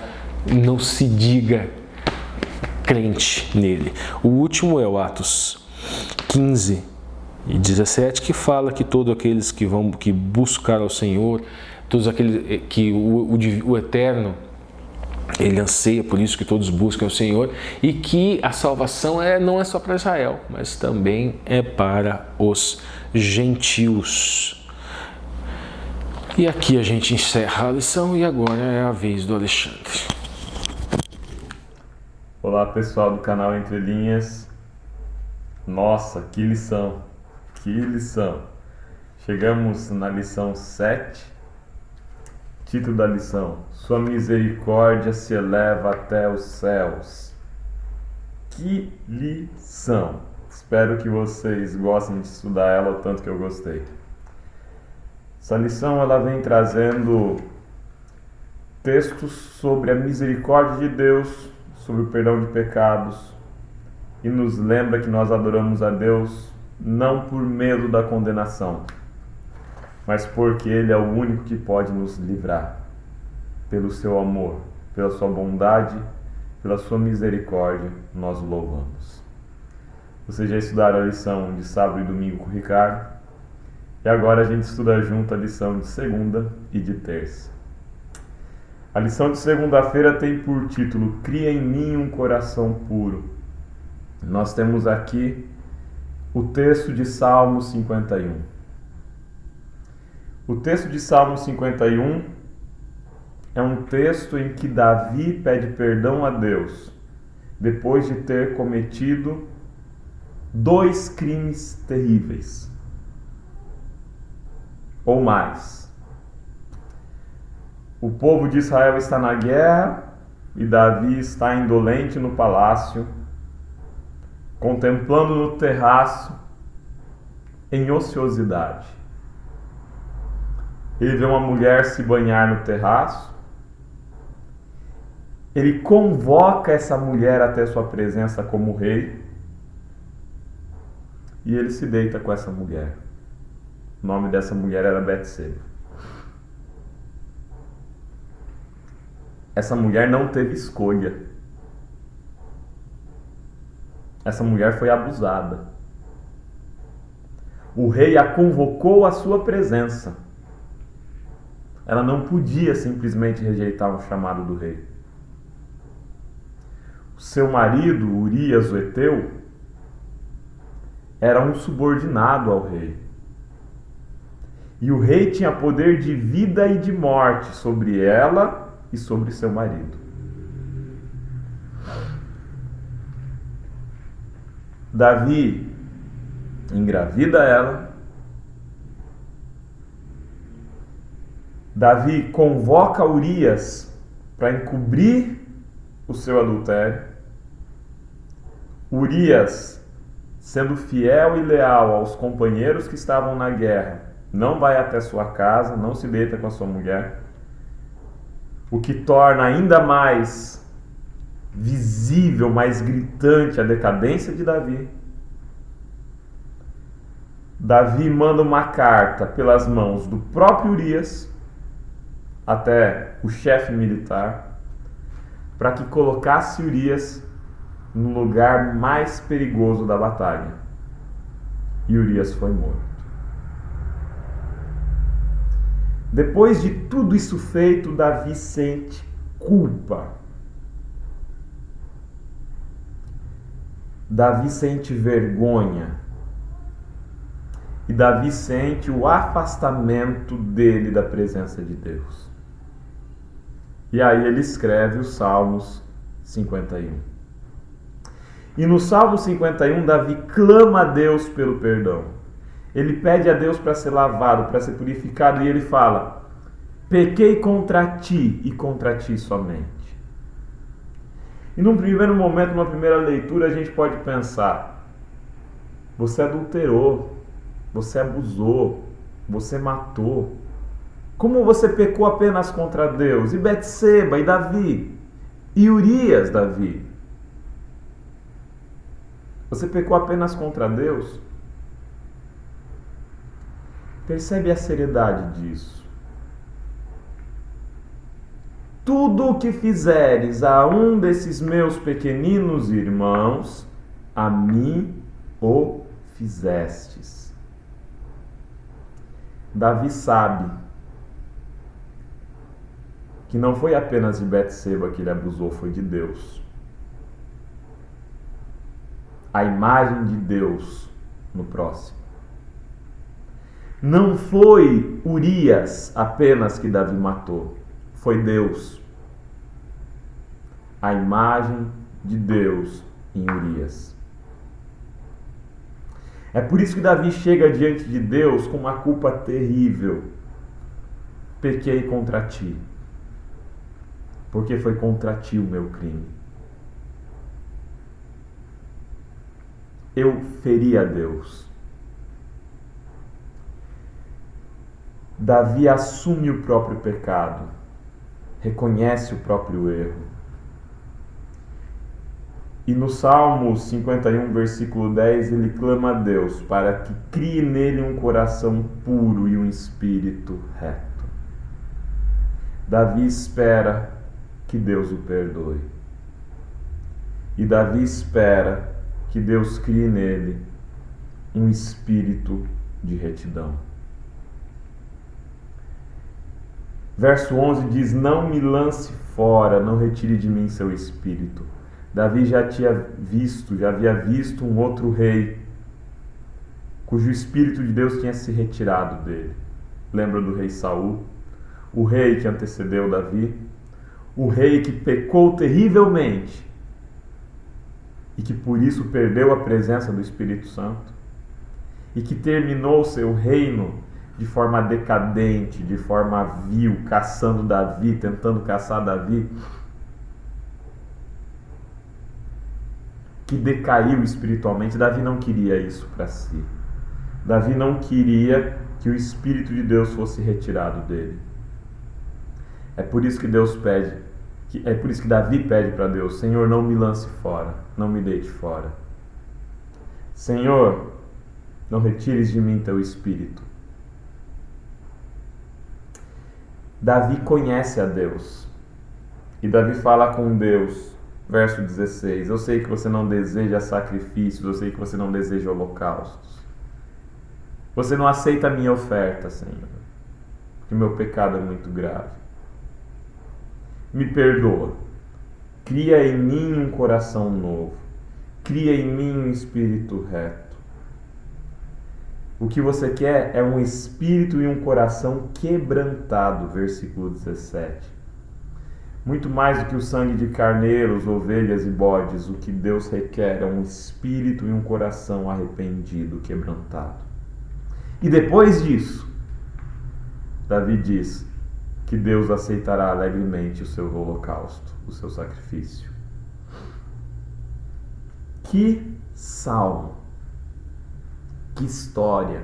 não se diga crente nele. O último é o Atos 15 e 17, que fala que todos aqueles que buscar ao Senhor, todos aqueles que o Eterno, ele anseia, por isso que todos buscam o Senhor, e que a salvação não é só para Israel, mas também é para os gentios. E aqui a gente encerra a lição e agora é a vez do Alexandre. Olá pessoal do canal Entre Linhas. Nossa, que lição! Que lição! Chegamos na lição 7. Título da lição: Sua misericórdia se eleva até os céus. Que lição! Espero que vocês gostem de estudar ela o tanto que eu gostei. Essa lição ela vem trazendo textos sobre a misericórdia de Deus, sobre o perdão de pecados, e nos lembra que nós adoramos a Deus não por medo da condenação, mas porque Ele é o único que pode nos livrar. Pelo seu amor, pela sua bondade, pela sua misericórdia, nós o louvamos. Vocês já estudaram a lição de sábado e domingo com o Ricardo, e agora a gente estuda junto a lição de segunda e de terça. A lição de segunda-feira tem por título: Cria em mim um coração puro. Nós temos aqui o texto de Salmo 51. O texto de Salmo 51 é um texto em que Davi pede perdão a Deus depois de ter cometido 2 crimes terríveis. ou mais. O povo de Israel está na guerra e Davi está indolente no palácio, contemplando no terraço, em ociosidade. Ele vê uma mulher se banhar no terraço, ele convoca essa mulher até sua presença como rei e ele se deita com essa mulher. O nome dessa mulher era Betseba. Essa mulher não teve escolha. Essa mulher foi abusada. O rei a convocou à sua presença. Ela não podia simplesmente rejeitar o chamado do rei. O seu marido, Urias, o Heteu, era um subordinado ao rei. E o rei tinha poder de vida e de morte sobre ela e sobre seu marido. Davi engravida ela. Davi convoca Urias para encobrir o seu adultério. Urias, sendo fiel e leal aos companheiros que estavam na guerra, não vai até sua casa, não se deita com a sua mulher, o que torna ainda mais visível, mais gritante a decadência de Davi. Davi manda uma carta pelas mãos do próprio Urias até o chefe militar para que colocasse Urias no lugar mais perigoso da batalha. E Urias foi morto. Depois de tudo isso feito, Davi sente culpa. Davi sente vergonha. E Davi sente o afastamento dele da presença de Deus. E aí ele escreve os Salmos 51. E no Salmo 51, Davi clama a Deus pelo perdão. Ele pede a Deus para ser lavado, para ser purificado, e ele fala: pequei contra ti e contra ti somente. E num primeiro momento, numa primeira leitura, a gente pode pensar: você adulterou, você abusou, você matou. Como você pecou apenas contra Deus? E Betseba, e Davi, e Urias, Davi? Você pecou apenas contra Deus? Percebe a seriedade disso. Tudo o que fizeres a um desses meus pequeninos irmãos, a mim o fizestes. Davi sabe que não foi apenas de Betseba que ele abusou, foi de Deus. A imagem de Deus no próximo. Não foi Urias apenas que Davi matou, foi Deus. A imagem de Deus em Urias. É por isso que Davi chega diante de Deus com uma culpa terrível. Pequei contra ti, porque foi contra ti o meu crime. Eu feri a Deus. Davi assume o próprio pecado, reconhece o próprio erro. E no Salmo 51, versículo 10, ele clama a Deus para que crie nele um coração puro e um espírito reto. Davi espera que Deus o perdoe. E Davi espera que Deus crie nele um espírito de retidão. Verso 11 diz: não me lance fora, não retire de mim seu espírito. Davi já havia visto um outro rei, cujo espírito de Deus tinha se retirado dele. Lembra do rei Saul? O rei que antecedeu Davi, o rei que pecou terrivelmente e que por isso perdeu a presença do Espírito Santo e que terminou seu reino de forma decadente, de forma vil, caçando Davi, tentando caçar Davi, que decaiu espiritualmente. Davi não queria isso para si. Davi não queria que o Espírito de Deus fosse retirado dele. É por isso que Davi pede para Deus: Senhor, não me lance fora, não me deite fora. Senhor, não retires de mim teu Espírito. Davi conhece a Deus. E Davi fala com Deus, verso 16: eu sei que você não deseja sacrifícios, eu sei que você não deseja holocaustos. Você não aceita a minha oferta, Senhor, porque meu pecado é muito grave. Me perdoa. Cria em mim um coração novo. Cria em mim um espírito reto. O que você quer é um espírito e um coração quebrantado, versículo 17. Muito mais do que o sangue de carneiros, ovelhas e bodes, o que Deus requer é um espírito e um coração arrependido, quebrantado. E depois disso, Davi diz que Deus aceitará alegremente o seu holocausto, o seu sacrifício. Que salmo! Que história!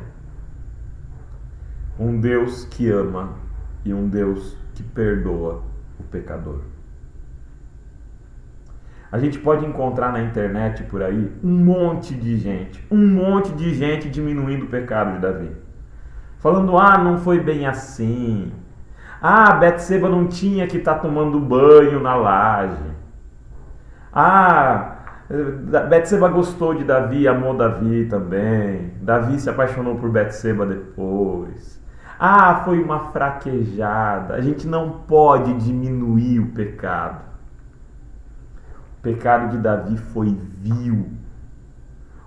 Um Deus que ama e um Deus que perdoa o pecador. A gente pode encontrar na internet por aí um monte de gente diminuindo o pecado de Davi. Falando: não foi bem assim. Betseba não tinha que estar tomando banho na laje. Betseba gostou de Davi, amou Davi também. Davi se apaixonou por Betseba depois. Foi uma fraquejada. A gente não pode diminuir o pecado. O pecado de Davi foi vil.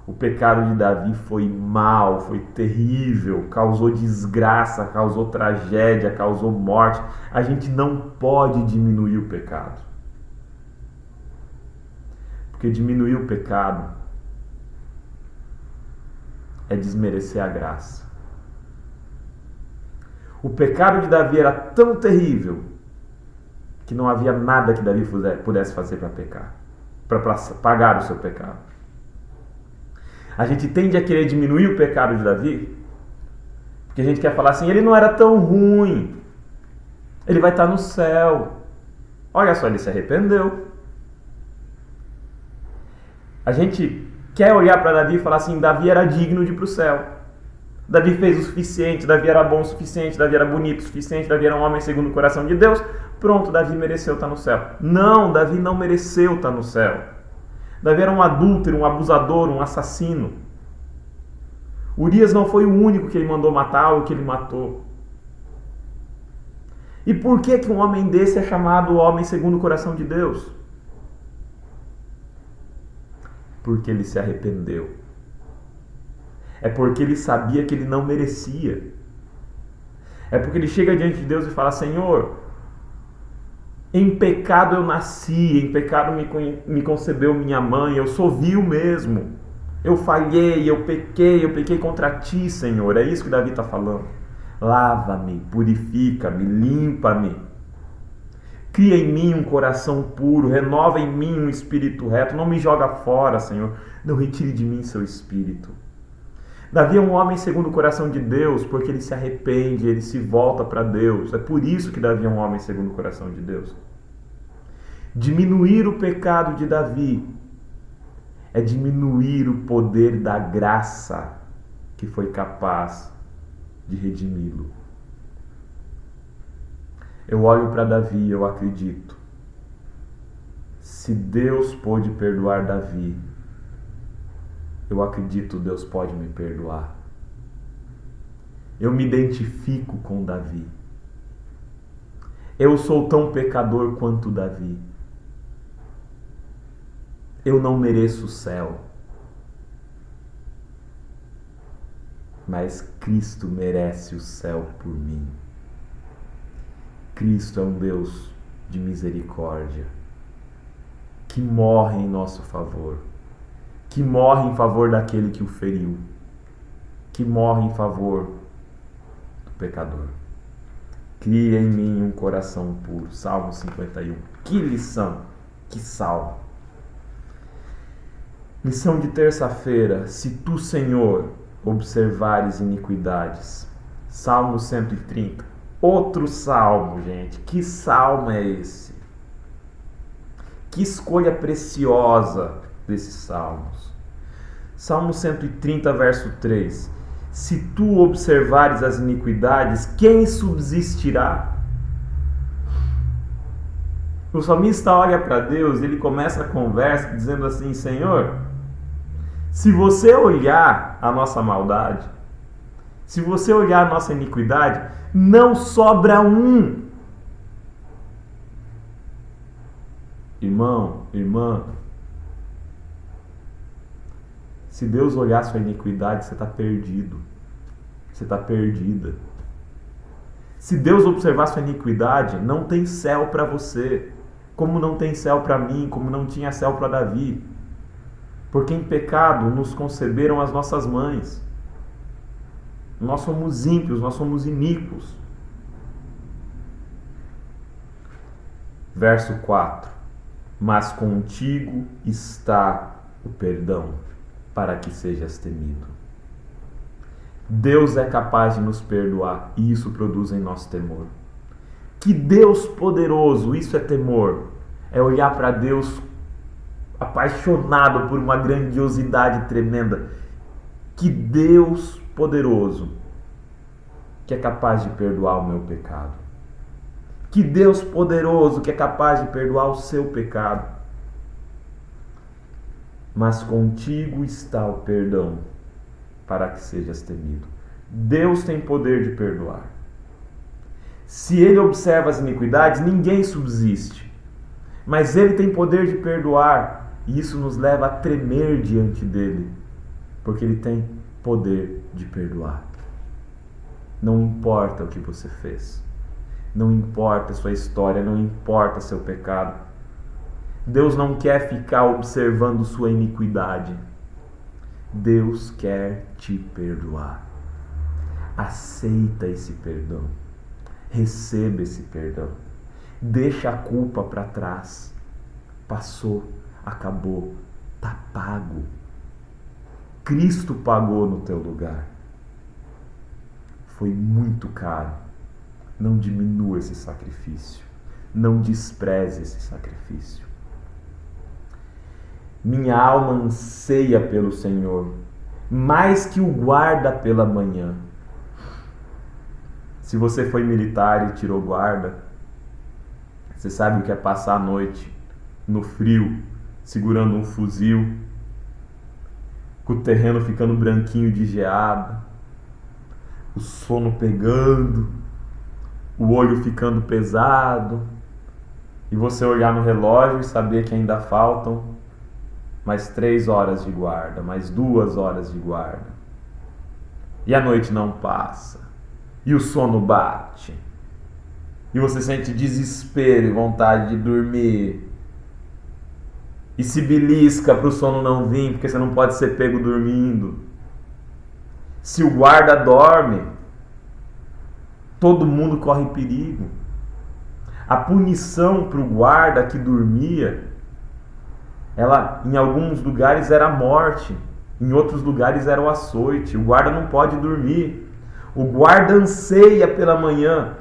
O pecado de Davi foi mau, foi terrível, causou desgraça, causou tragédia, causou morte. A gente não pode diminuir o pecado. Porque diminuir o pecado é desmerecer a graça. O pecado de Davi era tão terrível que não havia nada que Davi pudesse fazer para pecar, para pagar o seu pecado. A gente tende a querer diminuir o pecado de Davi porque a gente quer falar assim: ele não era tão ruim, ele vai estar no céu. Olha só, ele se arrependeu. A gente quer olhar para Davi e falar assim: Davi era digno de ir para o céu. Davi fez o suficiente, Davi era bom o suficiente, Davi era bonito o suficiente, Davi era um homem segundo o coração de Deus. Pronto, Davi mereceu estar no céu. Não, Davi não mereceu estar no céu. Davi era um adúltero, um abusador, um assassino. Urias não foi o único que ele mandou matar ou que ele matou. E por que um homem desse é chamado homem segundo o coração de Deus? Porque ele se arrependeu. É porque ele sabia que ele não merecia. É porque ele chega diante de Deus e fala: Senhor, em pecado eu nasci, em pecado me concebeu minha mãe, eu sou vil mesmo. Eu falhei, eu pequei contra ti, Senhor. É isso que Davi está falando. Lava-me, purifica-me, limpa-me. Cria em mim um coração puro, renova em mim um espírito reto. Não me joga fora, Senhor. Não retire de mim seu espírito. Davi é um homem segundo o coração de Deus porque ele se arrepende, ele se volta para Deus. É por isso que Davi é um homem segundo o coração de Deus. Diminuir o pecado de Davi é diminuir o poder da graça que foi capaz de redimi-lo. Eu olho para Davi e eu acredito: se Deus pôde perdoar Davi, eu acredito Deus pode me perdoar. Eu me identifico com Davi. Eu sou tão pecador quanto Davi. Eu não mereço o céu. Mas Cristo merece o céu por mim. Cristo é um Deus de misericórdia, que morre em nosso favor, que morre em favor daquele que o feriu, que morre em favor pecador. Cria em mim um coração puro. Salmo 51. Que lição, que salmo. Lição de terça-feira. Se tu, Senhor, observares iniquidades. Salmo 130. Outro salmo, gente. Que salmo é esse? Que escolha preciosa desses salmos. Salmo 130, verso 3. Se tu observares as iniquidades, quem subsistirá? O salmista olha para Deus e ele começa a conversa dizendo assim: Senhor, se você olhar a nossa maldade, se você olhar a nossa iniquidade, não sobra um. Irmão, irmã, se Deus olhar a sua iniquidade, você está perdido. Você está perdida. Se Deus observar a sua iniquidade, não tem céu para você. Como não tem céu para mim, como não tinha céu para Davi. Porque em pecado nos conceberam as nossas mães. Nós somos ímpios, nós somos iníquos. Verso 4. Mas contigo está o perdão, para que sejas temido. Deus é capaz de nos perdoar e isso produz em nós temor. Que Deus poderoso, isso é temor. É olhar para Deus apaixonado por uma grandiosidade tremenda. Que Deus poderoso que é capaz de perdoar o meu pecado. Que Deus poderoso que é capaz de perdoar o seu pecado. Mas contigo está o perdão, para que sejas temido. Deus tem poder de perdoar. Se Ele observa as iniquidades, ninguém subsiste. Mas Ele tem poder de perdoar, e isso nos leva a tremer diante dEle, porque Ele tem poder de perdoar. Não importa o que você fez. Não importa a sua história, não importa seu pecado. Deus não quer ficar observando sua iniquidade. Deus quer te perdoar. Aceita esse perdão. Receba esse perdão. Deixa a culpa para trás. Passou, acabou, está pago. Cristo pagou no teu lugar. Foi muito caro. Não diminua esse sacrifício. Não despreze esse sacrifício. Minha alma anseia pelo Senhor, mais que o guarda pela manhã. Se você foi militar e tirou guarda, você sabe o que é passar a noite no frio, segurando um fuzil, com o terreno ficando branquinho de geada, o sono pegando, o olho ficando pesado, e você olhar no relógio e saber que ainda faltam mais 3 horas de guarda, mais 2 horas de guarda. E a noite não passa. E o sono bate. E você sente desespero e vontade de dormir. E se belisca para o sono não vir, porque você não pode ser pego dormindo. Se o guarda dorme, todo mundo corre perigo. A punição para o guarda que dormia, ela em alguns lugares era a morte, em outros lugares era o açoite. O guarda não pode dormir. O guarda anseia pela manhã,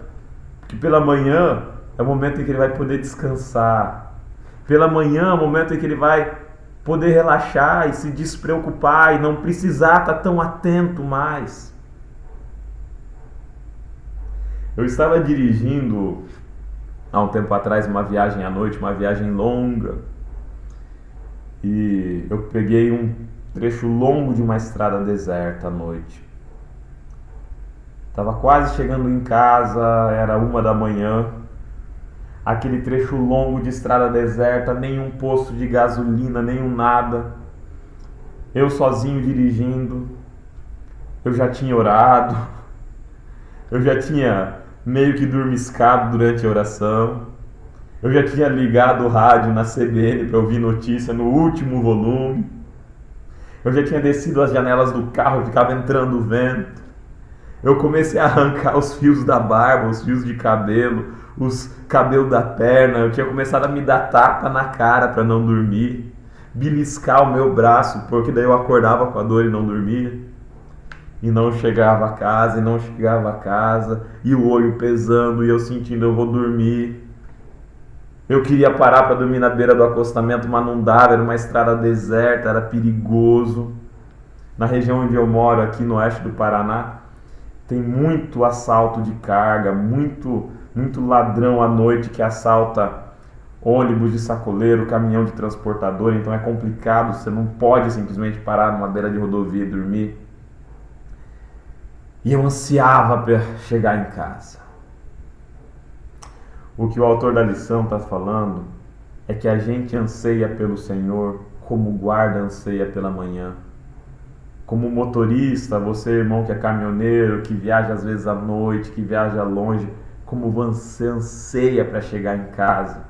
porque pela manhã é o momento em que ele vai poder descansar. Pela manhã é o momento em que ele vai poder relaxar e se despreocupar e não precisar estar tão atento mais. Eu estava dirigindo há um tempo atrás uma viagem à noite, uma viagem longa. E eu peguei um trecho longo de uma estrada deserta à noite. Estava quase chegando em casa, era 1 da manhã. Aquele trecho longo de estrada deserta, nenhum posto de gasolina, nenhum nada. Eu sozinho dirigindo. Eu já tinha orado. Eu já tinha meio que dormiscado durante a oração. Eu já tinha ligado o rádio na CBN para ouvir notícia no último volume. Eu já tinha descido as janelas do carro, ficava entrando o vento. Eu comecei a arrancar os fios da barba, os fios de cabelo, os cabelos da perna. Eu tinha começado a me dar tapa na cara para não dormir, beliscar o meu braço, porque daí eu acordava com a dor e não dormia. E não chegava a casa, e o olho pesando, e eu sentindo eu vou dormir. Eu queria parar para dormir na beira do acostamento, mas não dava, era uma estrada deserta, era perigoso. Na região onde eu moro, aqui no oeste do Paraná, tem muito assalto de carga, muito ladrão à noite que assalta ônibus de sacoleiro, caminhão de transportador, então é complicado, você não pode simplesmente parar numa beira de rodovia e dormir. E eu ansiava para chegar em casa. O que o autor da lição está falando é que a gente anseia pelo Senhor como o guarda anseia pela manhã. Como motorista, você irmão que é caminhoneiro, que viaja às vezes à noite, que viaja longe, como você anseia para chegar em casa.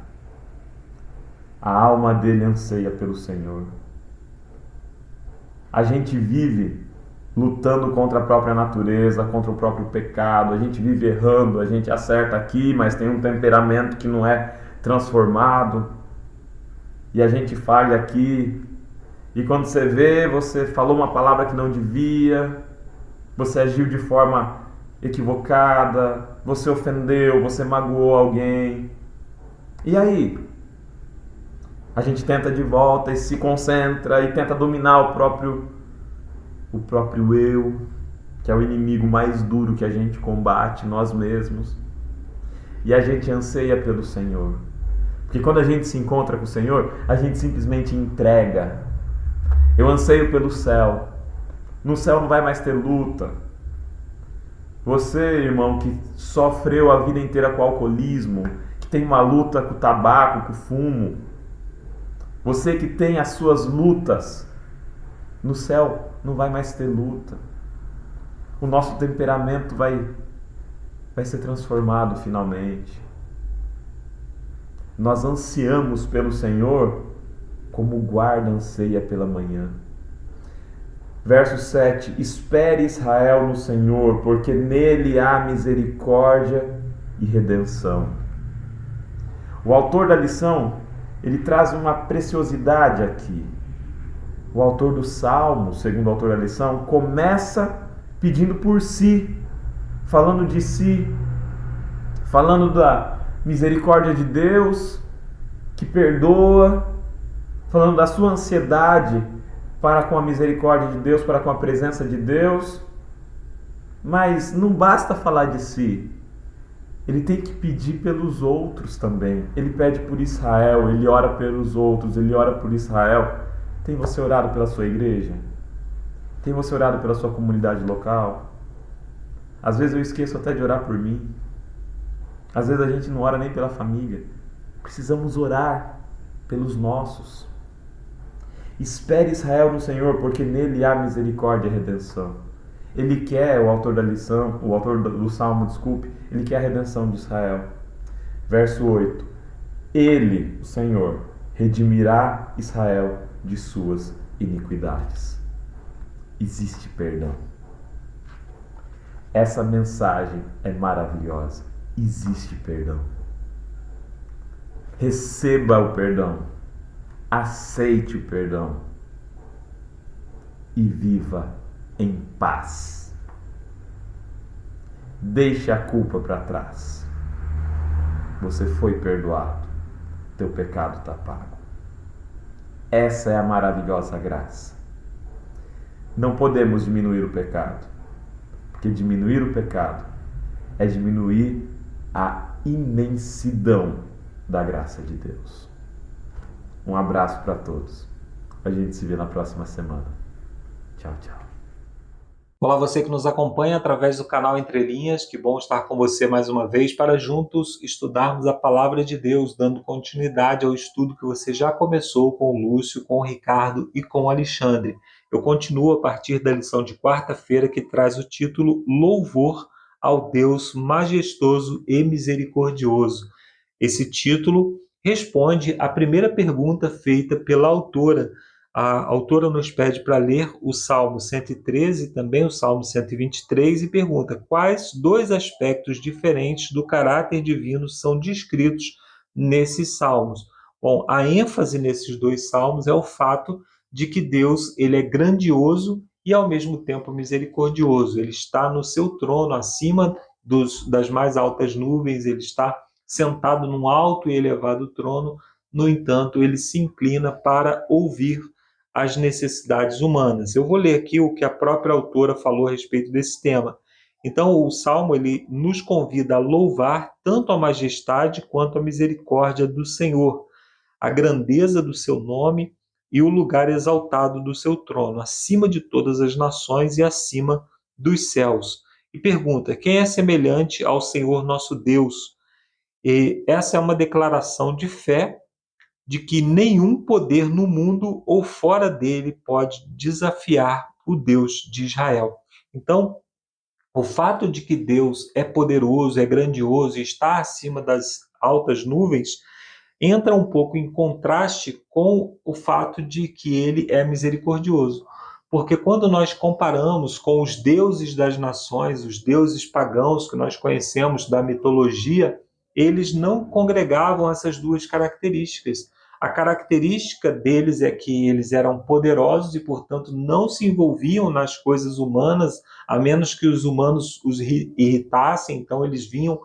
A alma dele anseia pelo Senhor. A gente vive lutando contra a própria natureza, contra o próprio pecado, a gente vive errando, a gente acerta aqui, mas tem um temperamento que não é transformado, e a gente falha aqui, e quando você vê, você falou uma palavra que não devia, você agiu de forma equivocada, você ofendeu, você magoou alguém, e aí? A gente tenta de volta e se concentra e tenta dominar o próprio eu, que é o inimigo mais duro que a gente combate, nós mesmos. E a gente anseia pelo Senhor. Porque quando a gente se encontra com o Senhor, a gente simplesmente entrega. Eu anseio pelo céu. No céu não vai mais ter luta. Você, irmão, que sofreu a vida inteira com o alcoolismo, que tem uma luta com o tabaco, com o fumo, você que tem as suas lutas, no céu não vai mais ter luta. O nosso temperamento vai ser transformado finalmente. Nós ansiamos pelo Senhor como o guarda anseia pela manhã. Verso 7. Espere Israel no Senhor, porque nele há misericórdia e redenção. O autor da lição, ele traz uma preciosidade aqui. O autor do Salmo, segundo o autor da lição, começa pedindo por si, falando de si, falando da misericórdia de Deus, que perdoa, falando da sua ansiedade para com a misericórdia de Deus, para com a presença de Deus. Mas não basta falar de si, ele tem que pedir pelos outros também. Ele pede por Israel, ele ora pelos outros, ele ora por Israel. Tem você orado pela sua igreja? Tem você orado pela sua comunidade local? Às vezes eu esqueço até de orar por mim. Às vezes a gente não ora nem pela família. Precisamos orar pelos nossos. Espere Israel no Senhor, porque nele há misericórdia e redenção. Ele quer, o autor da lição, o autor do Salmo, desculpe, ele quer a redenção de Israel. Verso 8. Ele, o Senhor, redimirá Israel de suas iniquidades. Existe perdão. Essa mensagem é maravilhosa. Existe perdão. Receba o perdão. Aceite o perdão. E viva em paz. Deixe a culpa para trás. Você foi perdoado. Teu pecado está pago. Essa é a maravilhosa graça. Não podemos diminuir o pecado, porque diminuir o pecado é diminuir a imensidão da graça de Deus. Um abraço para todos. A gente se vê na próxima semana. Tchau, tchau. Olá, você que nos acompanha através do canal Entre Linhas, que bom estar com você mais uma vez para juntos estudarmos a Palavra de Deus, dando continuidade ao estudo que você já começou com o Lúcio, com o Ricardo e com o Alexandre. Eu continuo a partir da lição de quarta-feira, que traz o título Louvor ao Deus Majestoso e Misericordioso. Esse título responde à primeira pergunta feita pela autora a autora nos pede para ler o Salmo 113 e também o Salmo 123 e pergunta quais dois aspectos diferentes do caráter divino são descritos nesses salmos. Bom, a ênfase nesses dois salmos é o fato de que Deus ele é grandioso e ao mesmo tempo misericordioso. Ele está no seu trono acima das mais altas nuvens, ele está sentado num alto e elevado trono. No entanto, ele se inclina para ouvir as necessidades humanas. Eu vou ler aqui o que a própria autora falou a respeito desse tema. Então, o Salmo ele nos convida a louvar tanto a majestade quanto a misericórdia do Senhor, a grandeza do seu nome e o lugar exaltado do seu trono, acima de todas as nações e acima dos céus. E pergunta, quem é semelhante ao Senhor nosso Deus? E essa é uma declaração de fé de que nenhum poder no mundo ou fora dele pode desafiar o Deus de Israel. Então, o fato de que Deus é poderoso, é grandioso e está acima das altas nuvens entra um pouco em contraste com o fato de que ele é misericordioso. Porque quando nós comparamos com os deuses das nações, os deuses pagãos que nós conhecemos da mitologia, eles não congregavam essas duas características. A característica deles é que eles eram poderosos e, portanto, não se envolviam nas coisas humanas, a menos que os humanos os irritassem. Então, eles vinham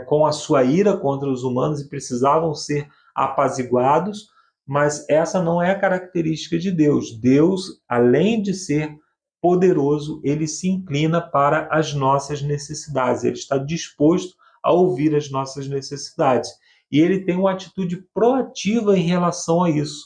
com a sua ira contra os humanos e precisavam ser apaziguados, mas essa não é a característica de Deus. Deus, além de ser poderoso, ele se inclina para as nossas necessidades, ele está disposto a ouvir as nossas necessidades. E ele tem uma atitude proativa em relação a isso,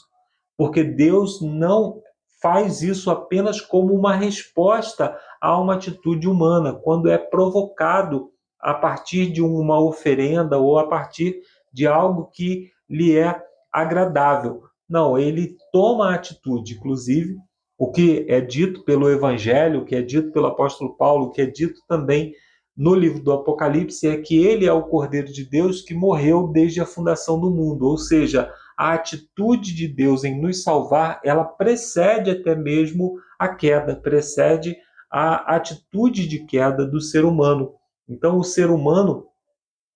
porque Deus não faz isso apenas como uma resposta a uma atitude humana, quando é provocado a partir de uma oferenda ou a partir de algo que lhe é agradável. Não, ele toma a atitude, inclusive, o que é dito pelo Evangelho, o que é dito pelo apóstolo Paulo, o que é dito também no livro do Apocalipse, é que ele é o Cordeiro de Deus que morreu desde a fundação do mundo. Ou seja, a atitude de Deus em nos salvar, ela precede até mesmo a queda, precede a atitude de queda do ser humano. Então, o ser humano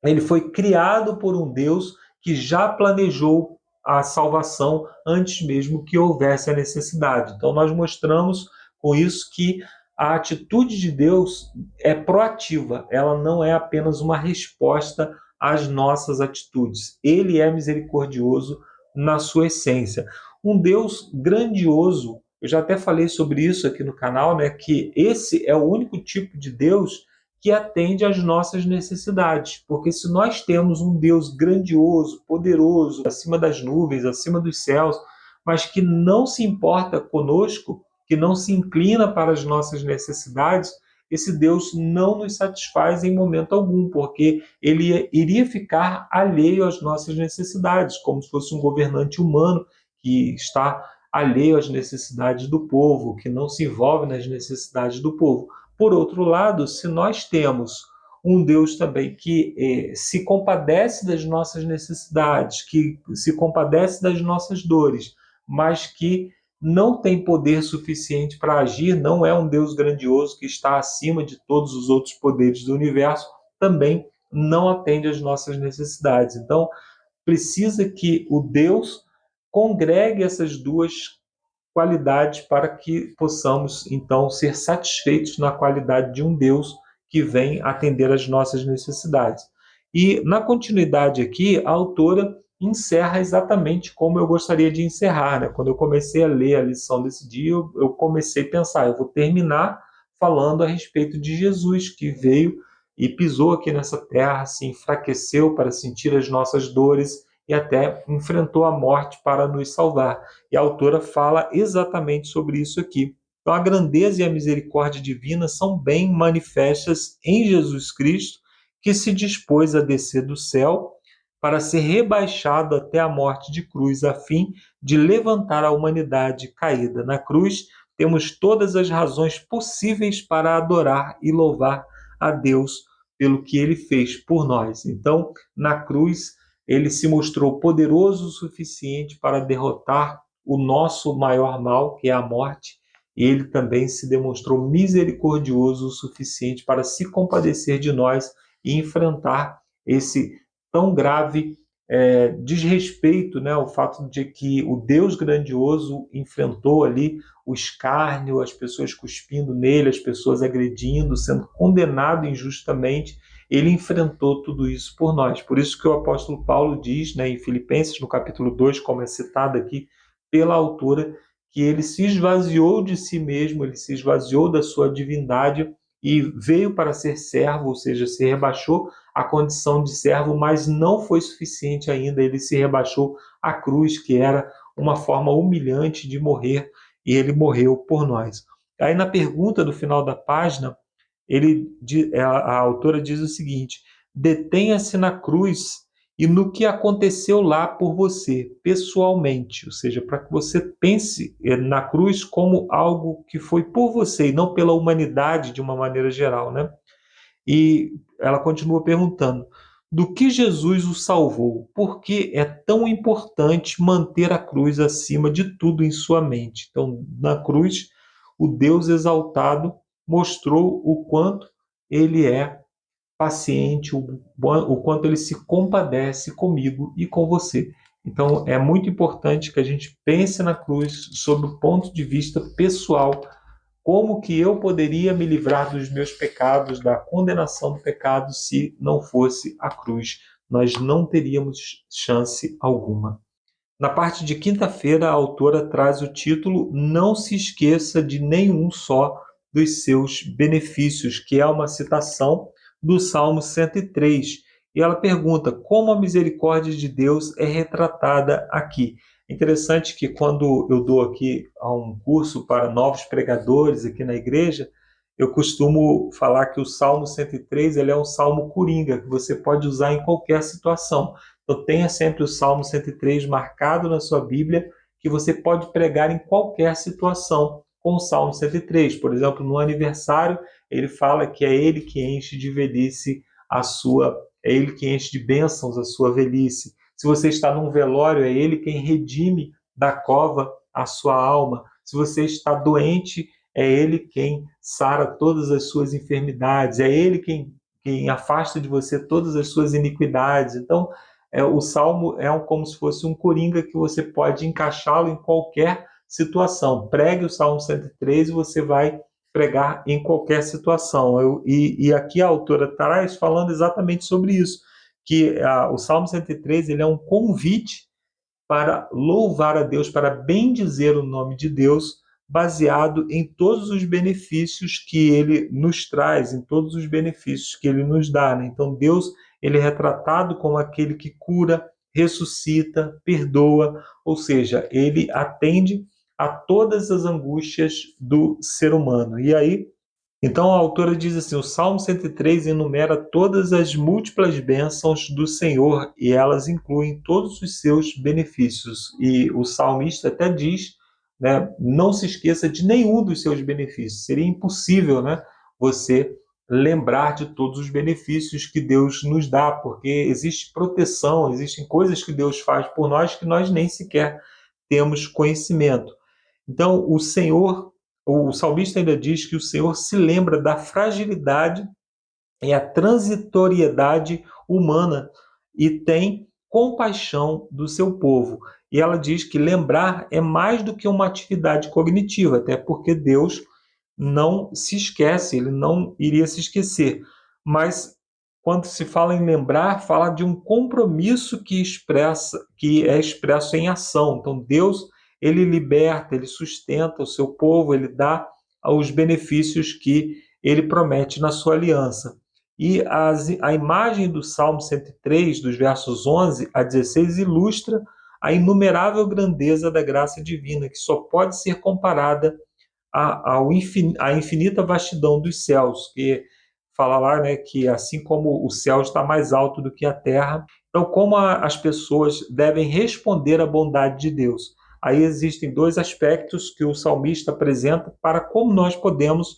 ele foi criado por um Deus que já planejou a salvação antes mesmo que houvesse a necessidade. Então, nós mostramos com isso que a atitude de Deus é proativa, ela não é apenas uma resposta às nossas atitudes. Ele é misericordioso na sua essência. Um Deus grandioso, eu já até falei sobre isso aqui no canal, né, que esse é o único tipo de Deus que atende às nossas necessidades. Porque se nós temos um Deus grandioso, poderoso, acima das nuvens, acima dos céus, mas que não se importa conosco, que não se inclina para as nossas necessidades, esse Deus não nos satisfaz em momento algum, porque ele iria ficar alheio às nossas necessidades, como se fosse um governante humano que está alheio às necessidades do povo, que não se envolve nas necessidades do povo. Por outro lado, se nós temos um Deus também que se compadece das nossas necessidades, que se compadece das nossas dores, mas que não tem poder suficiente para agir, não é um Deus grandioso que está acima de todos os outros poderes do universo, também não atende às nossas necessidades. Então, precisa que o Deus congregue essas duas qualidades para que possamos, então, ser satisfeitos na qualidade de um Deus que vem atender às nossas necessidades. E, na continuidade aqui, a autora encerra exatamente como eu gostaria de encerrar, né? Quando eu comecei a ler a lição desse dia, eu comecei a pensar, eu vou terminar falando a respeito de Jesus, que veio e pisou aqui nessa terra, se enfraqueceu para sentir as nossas dores e até enfrentou a morte para nos salvar. E a autora fala exatamente sobre isso aqui. Então, a grandeza e a misericórdia divina são bem manifestas em Jesus Cristo, que se dispôs a descer do céu para ser rebaixado até a morte de cruz, a fim de levantar a humanidade caída. Na cruz, temos todas as razões possíveis para adorar e louvar a Deus pelo que ele fez por nós. Então, na cruz, ele se mostrou poderoso o suficiente para derrotar o nosso maior mal, que é a morte, ele também se demonstrou misericordioso o suficiente para se compadecer de nós e enfrentar esse tão grave desrespeito, né, o fato de que o Deus grandioso enfrentou ali o escárnio, as pessoas cuspindo nele, as pessoas agredindo, sendo condenado injustamente. Ele enfrentou tudo isso por nós. Por isso que o apóstolo Paulo diz, né, em Filipenses, no capítulo 2, como é citado aqui pela autora, que ele se esvaziou de si mesmo, ele se esvaziou da sua divindade e veio para ser servo, ou seja, se rebaixou à condição de servo, mas não foi suficiente ainda, ele se rebaixou à cruz, que era uma forma humilhante de morrer, e ele morreu por nós. Aí na pergunta do final da página, a autora diz o seguinte: detenha-se na cruz e no que aconteceu lá por você, pessoalmente, ou seja, para que você pense na cruz como algo que foi por você e não pela humanidade de uma maneira geral, né? E ela continua perguntando: do que Jesus o salvou? Por que é tão importante manter a cruz acima de tudo em sua mente? Então, na cruz, o Deus exaltado mostrou o quanto ele é paciente, o quanto ele se compadece comigo e com você. Então, é muito importante que a gente pense na cruz sob o ponto de vista pessoal. Como que eu poderia me livrar dos meus pecados, da condenação do pecado, se não fosse a cruz? Nós não teríamos chance alguma. Na parte de quinta-feira, a autora traz o título Não se esqueça de nenhum só dos seus benefícios, que é uma citação do Salmo 103. E ela pergunta como a misericórdia de Deus é retratada aqui. É interessante que quando eu dou aqui um curso para novos pregadores aqui na igreja, eu costumo falar que o Salmo 103 ele é um salmo coringa, que você pode usar em qualquer situação. Então tenha sempre o Salmo 103 marcado na sua Bíblia, que você pode pregar em qualquer situação com o Salmo 103. Por exemplo, no aniversário, ele fala que é ele que enche de velhice é ele que enche de bênçãos a sua velhice. Se você está num velório, é ele quem redime da cova a sua alma. Se você está doente, é ele quem sara todas as suas enfermidades. É ele quem afasta de você todas as suas iniquidades. Então, o Salmo como se fosse um coringa que você pode encaixá-lo em qualquer situação. Pregue o Salmo 103 e você vai pregar em qualquer situação. E aqui a autora traz falando exatamente sobre isso, que o Salmo 103 ele é um convite para louvar a Deus, para bendizer o nome de Deus, baseado em todos os benefícios que ele nos traz, em todos os benefícios que ele nos dá, né? Então Deus ele é retratado como aquele que cura, ressuscita, perdoa, ou seja, ele atende a todas as angústias do ser humano. E aí, então a autora diz assim, o Salmo 103 enumera todas as múltiplas bênçãos do Senhor e elas incluem todos os seus benefícios. E o salmista até diz, né, não se esqueça de nenhum dos seus benefícios. Seria impossível, né, você lembrar de todos os benefícios que Deus nos dá, porque existe proteção, existem coisas que Deus faz por nós que nós nem sequer temos conhecimento. Então, o salmista ainda diz que o Senhor se lembra da fragilidade e a transitoriedade humana e tem compaixão do seu povo. E ela diz que lembrar é mais do que uma atividade cognitiva, até porque Deus não se esquece, ele não iria se esquecer. Mas quando se fala em lembrar, fala de um compromisso que é expresso em ação. Então Deus ele liberta, ele sustenta o seu povo, ele dá os benefícios que ele promete na sua aliança. E a imagem do Salmo 103, dos versos 11 a 16, ilustra a inumerável grandeza da graça divina, que só pode ser comparada à infinita vastidão dos céus, que fala lá, né, que assim como o céu está mais alto do que a terra, então como as pessoas devem responder à bondade de Deus. Aí existem dois aspectos que o salmista apresenta para como nós podemos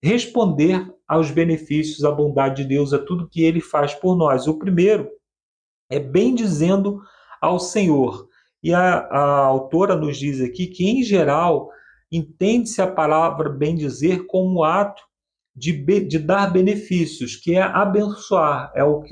responder aos benefícios, à bondade de Deus, a tudo que ele faz por nós. O primeiro é bendizendo ao Senhor. E a autora nos diz aqui que, em geral, entende-se a palavra bendizer como ato de dar benefícios, que é abençoar. É o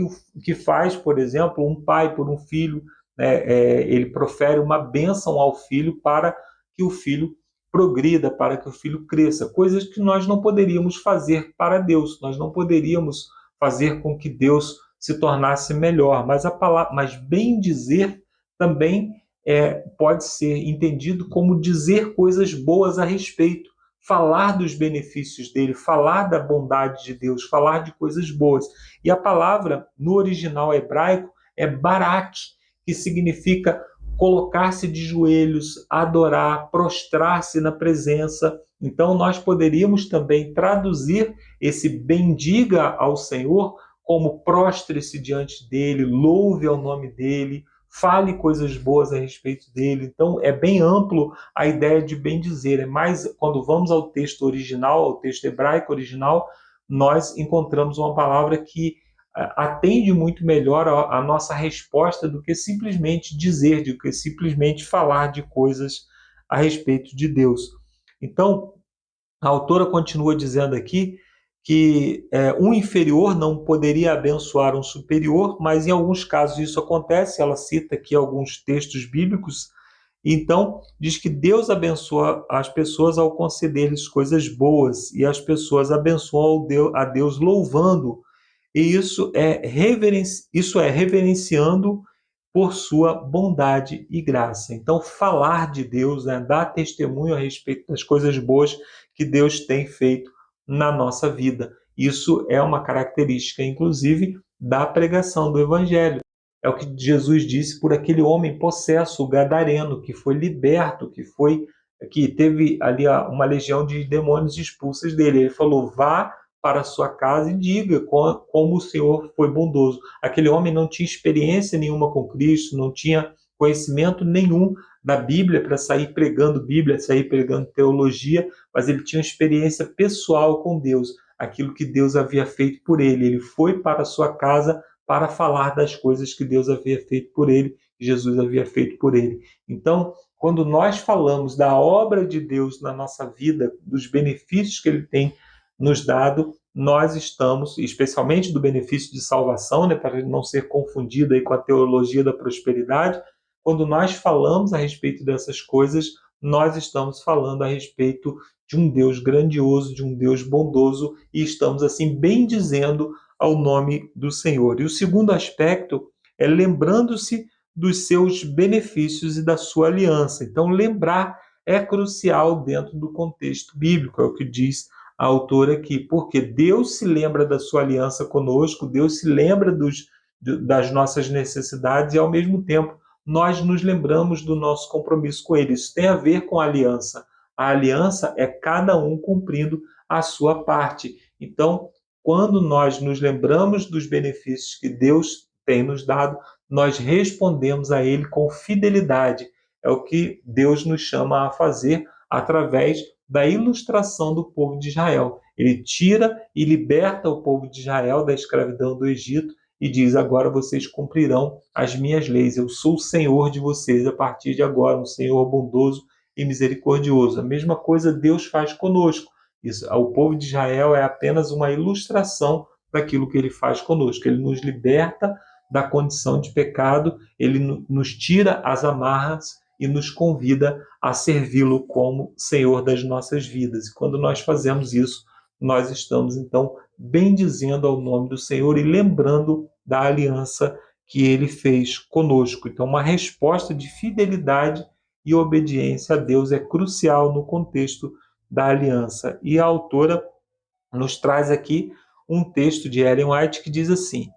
que faz, por exemplo, um pai por um filho, né? Ele profere uma bênção ao filho para que o filho progrida, para que o filho cresça. Coisas que nós não poderíamos fazer para Deus. Nós não poderíamos fazer com que Deus se tornasse melhor. Mas bem dizer também pode ser entendido como dizer coisas boas a respeito, falar dos benefícios dele, falar da bondade de Deus, falar de coisas boas. E a palavra, no original hebraico, é barak, que significa colocar-se de joelhos, adorar, prostrar-se na presença. Então, nós poderíamos também traduzir esse bendiga ao Senhor como prostre-se diante dele, louve ao nome dele, fale coisas boas a respeito dele. Então, é bem amplo a ideia de bem dizer. É mais, quando vamos ao texto original, ao texto hebraico original, nós encontramos uma palavra que atende muito melhor a nossa resposta do que simplesmente dizer, do que simplesmente falar de coisas a respeito de Deus. Então, a autora continua dizendo aqui que um inferior não poderia abençoar um superior, mas em alguns casos isso acontece. Ela cita aqui alguns textos bíblicos. Então, diz que Deus abençoa as pessoas ao conceder-lhes coisas boas, e as pessoas abençoam a Deus louvando. E isso é reverenciando por sua bondade e graça. Então, falar de Deus, né, dar testemunho a respeito das coisas boas que Deus tem feito na nossa vida. Isso é uma característica, inclusive, da pregação do Evangelho. É o que Jesus disse por aquele homem possesso, o gadareno, que foi liberto, que teve ali uma legião de demônios expulsas dele. Ele falou: vá para a sua casa e diga como o Senhor foi bondoso. Aquele homem não tinha experiência nenhuma com Cristo, não tinha conhecimento nenhum da Bíblia para sair pregando Bíblia, sair pregando teologia, mas ele tinha uma experiência pessoal com Deus, aquilo que Deus havia feito por ele. Ele foi para a sua casa para falar das coisas que Deus havia feito por ele, que Jesus havia feito por ele. Então, quando nós falamos da obra de Deus na nossa vida, dos benefícios que ele tem nos dado, nós estamos, especialmente do benefício de salvação, né, para não ser confundido aí com a teologia da prosperidade, quando nós falamos a respeito dessas coisas, nós estamos falando a respeito de um Deus grandioso, de um Deus bondoso, e estamos assim bendizendo ao nome do Senhor. E o segundo aspecto é lembrando-se dos seus benefícios e da sua aliança. Então, lembrar é crucial dentro do contexto bíblico, é o que diz a autora aqui, porque Deus se lembra da sua aliança conosco, Deus se lembra das nossas necessidades e, ao mesmo tempo, nós nos lembramos do nosso compromisso com Ele. Isso tem a ver com a aliança. A aliança é cada um cumprindo a sua parte. Então, quando nós nos lembramos dos benefícios que Deus tem nos dado, nós respondemos a Ele com fidelidade. É o que Deus nos chama a fazer através da ilustração do povo de Israel. Ele tira e liberta o povo de Israel da escravidão do Egito e diz: agora vocês cumprirão as minhas leis. Eu sou o Senhor de vocês a partir de agora, um Senhor bondoso e misericordioso. A mesma coisa Deus faz conosco. Isso, o povo de Israel é apenas uma ilustração daquilo que ele faz conosco. Ele nos liberta da condição de pecado, ele nos tira as amarras e nos convida a servi-lo como Senhor das nossas vidas. E quando nós fazemos isso, nós estamos, então, bendizendo ao nome do Senhor e lembrando da aliança que ele fez conosco. Então, uma resposta de fidelidade e obediência a Deus é crucial no contexto da aliança. E a autora nos traz aqui um texto de Ellen White que diz assim: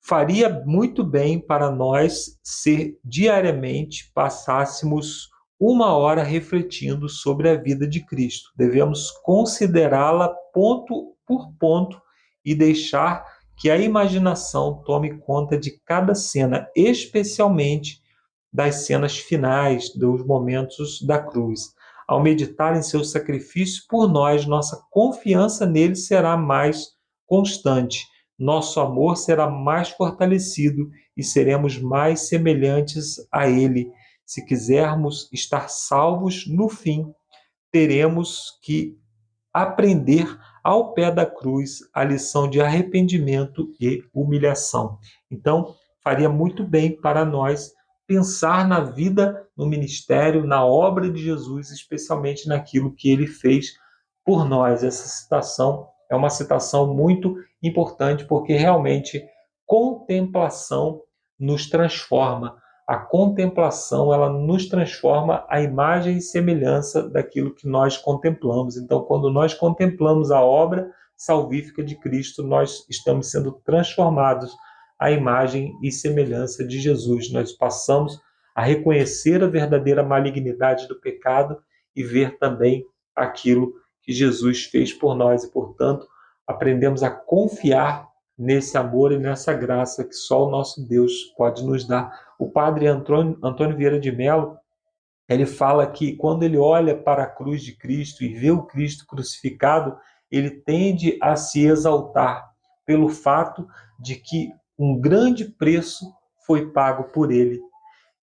faria muito bem para nós se diariamente passássemos 1 hora refletindo sobre a vida de Cristo. Devemos considerá-la ponto por ponto e deixar que a imaginação tome conta de cada cena, especialmente das cenas finais, dos momentos da cruz. Ao meditar em seu sacrifício por nós, nossa confiança nele será mais constante. Nosso amor será mais fortalecido e seremos mais semelhantes a Ele. se quisermos estar salvos no fim, teremos que aprender ao pé da cruz a lição de arrependimento e humilhação. Então, faria muito bem para nós pensar na vida, no ministério, na obra de Jesus, especialmente naquilo que ele fez por nós. Essa citação é uma citação muito importante porque realmente contemplação nos transforma. A contemplação, ela nos transforma à imagem e semelhança daquilo que nós contemplamos. Então, quando nós contemplamos a obra salvífica de Cristo, nós estamos sendo transformados à imagem e semelhança de Jesus. Nós passamos a reconhecer a verdadeira malignidade do pecado e ver também aquilo que Jesus fez por nós e, portanto, aprendemos a confiar nesse amor e nessa graça que só o nosso Deus pode nos dar. O padre Antônio Vieira de Mello, ele fala que quando ele olha para a cruz de Cristo e vê o Cristo crucificado, ele tende a se exaltar pelo fato de que um grande preço foi pago por ele.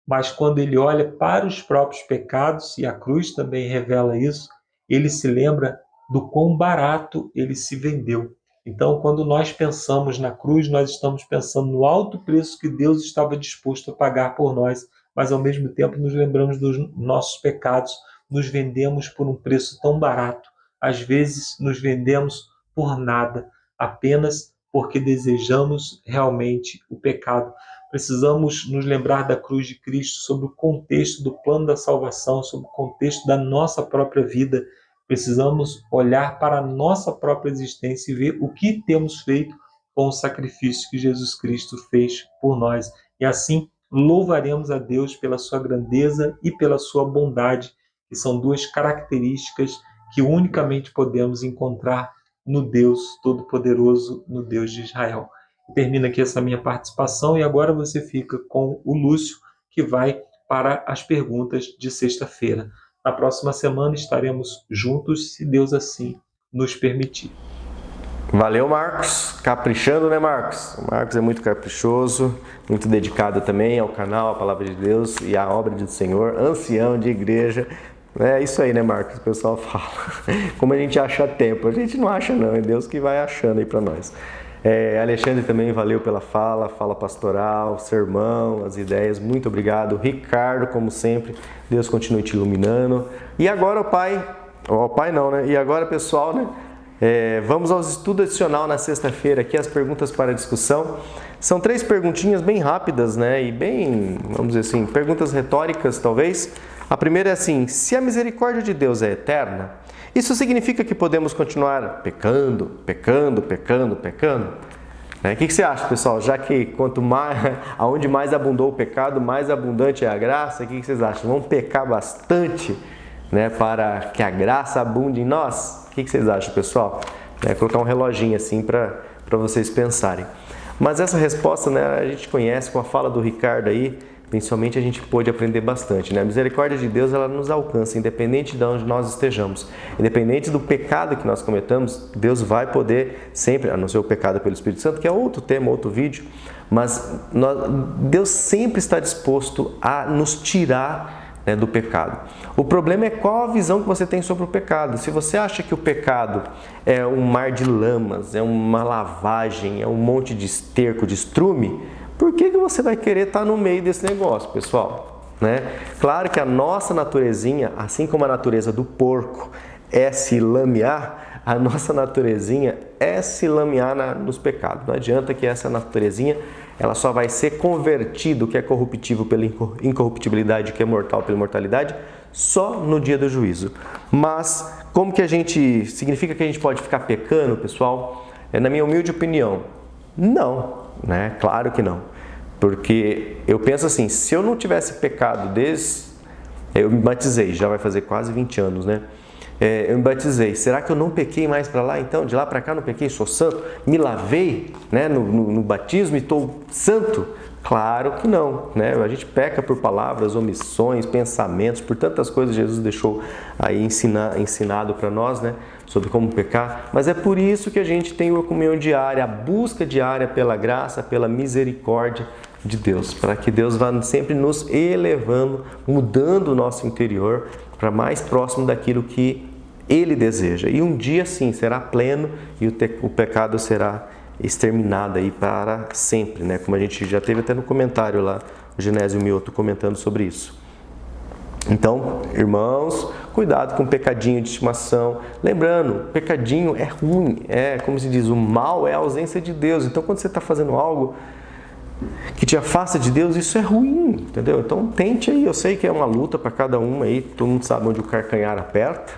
Mas quando ele olha para os próprios pecados, e a cruz também revela isso, ele se lembra do quão barato ele se vendeu. Então, quando nós pensamos na cruz, nós estamos pensando no alto preço que Deus estava disposto a pagar por nós, mas ao mesmo tempo nos lembramos dos nossos pecados, nos vendemos por um preço tão barato. Às vezes nos vendemos por nada, apenas porque desejamos realmente o pecado. Precisamos nos lembrar da cruz de Cristo sob o contexto do plano da salvação, sob o contexto da nossa própria vida. Precisamos olhar para a nossa própria existência e ver o que temos feito com o sacrifício que Jesus Cristo fez por nós. E assim louvaremos a Deus pela sua grandeza e pela sua bondade, que são duas características que unicamente podemos encontrar no Deus Todo-Poderoso, no Deus de Israel. Termina aqui essa minha participação e agora você fica com o Lúcio, que vai para as perguntas de sexta-feira. Na próxima semana estaremos juntos, se Deus assim nos permitir. Valeu, Marcos. Caprichando, né, Marcos? O Marcos é muito caprichoso, muito dedicado também ao canal, à Palavra de Deus e à obra do Senhor, ancião de igreja. É isso aí, né, Marcos? O pessoal fala. Como a gente acha tempo? A gente não acha, não. É Deus que vai achando aí para nós. Alexandre também, valeu pela fala pastoral, sermão, as ideias, muito obrigado. Ricardo, como sempre, Deus continue te iluminando. E agora o pai não, né? E agora, pessoal, né? Vamos aos estudos adicional na sexta-feira, aqui as perguntas para discussão. São 3 perguntinhas bem rápidas, né? E bem, vamos dizer assim, perguntas retóricas, talvez. A primeira é assim: se a misericórdia de Deus é eterna, isso significa que podemos continuar pecando? O que você acha, pessoal? Já que quanto mais, aonde mais abundou o pecado, mais abundante é a graça, o que vocês acham? Vamos pecar bastante, né, para que a graça abunde em nós? O que vocês acham, pessoal? Colocar um reloginho assim para vocês pensarem. Mas essa resposta, né, a gente conhece com a fala do Ricardo aí. Principalmente a gente pôde aprender bastante, né? A misericórdia de Deus, ela nos alcança, independente de onde nós estejamos. Independente do pecado que nós cometamos, Deus vai poder sempre, a não ser o pecado pelo Espírito Santo, que é outro tema, outro vídeo, mas Deus sempre está disposto a nos tirar, né, do pecado. O problema é qual a visão que você tem sobre o pecado. Se você acha que o pecado é um mar de lamas, é uma lavagem, é um monte de esterco, de estrume, por que você vai querer estar no meio desse negócio, pessoal? Né? Claro que a nossa naturezinha, assim como a natureza do porco é se lamear, a nossa naturezinha é se lamear nos pecados. Não adianta que essa naturezinha ela só vai ser convertida, o que é corruptível pela incorruptibilidade, o que é mortal pela imortalidade, só no dia do juízo. Mas como que significa que a gente pode ficar pecando, pessoal? Na minha humilde opinião, não. Né? Claro que não, porque eu penso assim, se eu não tivesse pecado eu me batizei, já vai fazer quase 20 anos, né? Eu me batizei, será que eu não pequei mais para lá então? De lá para cá não pequei, sou santo? Me lavei, né, no batismo e estou santo? Claro que não, né? A gente peca por palavras, omissões, pensamentos, por tantas coisas Jesus deixou aí ensinado para nós, né? Sobre como pecar, mas é por isso que a gente tem a comunhão diária, a busca diária pela graça, pela misericórdia, de Deus, para que Deus vá sempre nos elevando, mudando o nosso interior para mais próximo daquilo que Ele deseja. E um dia sim será pleno e o pecado será exterminado aí para sempre, né? Como a gente já teve até no comentário lá, o Genésio Mioto comentando sobre isso. Então, irmãos, cuidado com o pecadinho de estimação. Lembrando, pecadinho é ruim, como se diz, o mal é a ausência de Deus. Então, quando você está fazendo algo que te afasta de Deus, isso é ruim, entendeu? Então, tente aí. Eu sei que é uma luta para cada um aí, todo mundo sabe onde o carcanhar aperta,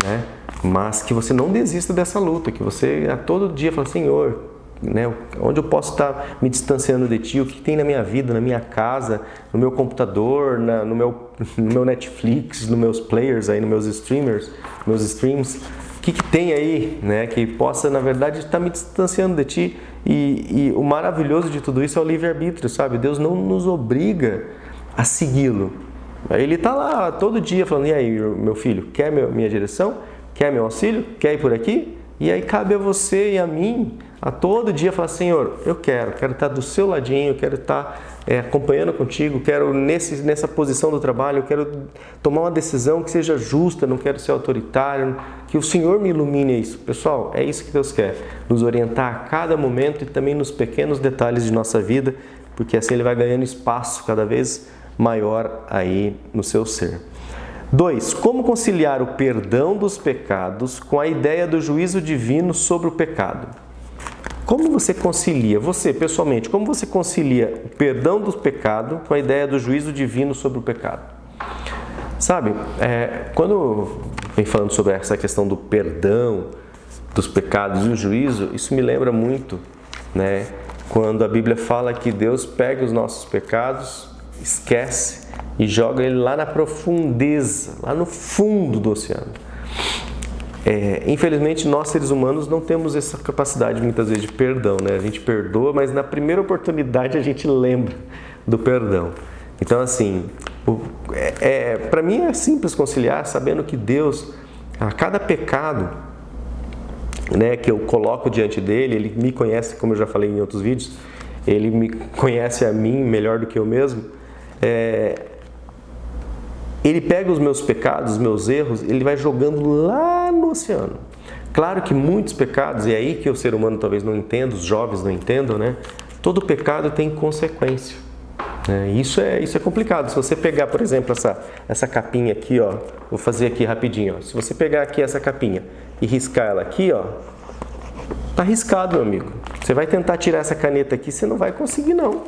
né? Mas que você não desista dessa luta, que você a todo dia fala, Senhor, né, onde eu posso estar me distanciando de Ti, o que tem na minha vida, na minha casa, no meu computador, no meu Netflix, nos meus players, aí, nos meus streamers, meus streams, o que tem aí, né, que possa, na verdade, estar me distanciando de Ti. E o maravilhoso de tudo isso é o livre-arbítrio, sabe? Deus não nos obriga a segui-lo. Ele está lá todo dia falando, e aí, meu filho, quer minha direção? Quer meu auxílio? Quer ir por aqui? E aí cabe a você e a mim a todo dia falar, Senhor, eu quero estar do seu ladinho, eu quero estar acompanhando contigo, quero nessa posição do trabalho, eu quero tomar uma decisão que seja justa, não quero ser autoritário, que o Senhor me ilumine isso. Pessoal, é isso que Deus quer, nos orientar a cada momento e também nos pequenos detalhes de nossa vida, porque assim Ele vai ganhando espaço cada vez maior aí no seu ser. 2. Como conciliar o perdão dos pecados com a ideia do juízo divino sobre o pecado? Como você concilia, você pessoalmente, como você concilia o perdão do pecado com a ideia do juízo divino sobre o pecado? Sabe, quando vem falando sobre essa questão do perdão dos pecados e o juízo, isso me lembra muito, né? Quando a Bíblia fala que Deus pega os nossos pecados, esquece e joga ele lá na profundeza, lá no fundo do oceano. Infelizmente, nós seres humanos não temos essa capacidade muitas vezes de perdão, né? A gente perdoa, mas na primeira oportunidade a gente lembra do perdão. Então, assim, para mim é simples conciliar, sabendo que Deus, a cada pecado, né, que eu coloco diante dele, Ele me conhece, como eu já falei em outros vídeos, Ele me conhece a mim melhor do que eu mesmo. Ele pega os meus pecados, os meus erros, Ele vai jogando lá no oceano. Claro que muitos pecados, e é aí que o ser humano talvez não entenda, os jovens não entendam, né? Todo pecado tem consequência. Isso é complicado. Se você pegar, por exemplo, essa capinha aqui, ó, vou fazer aqui rapidinho. Ó. Se você pegar aqui essa capinha e riscar ela aqui, ó, tá riscado, meu amigo. Você vai tentar tirar essa caneta aqui, você não vai conseguir, não.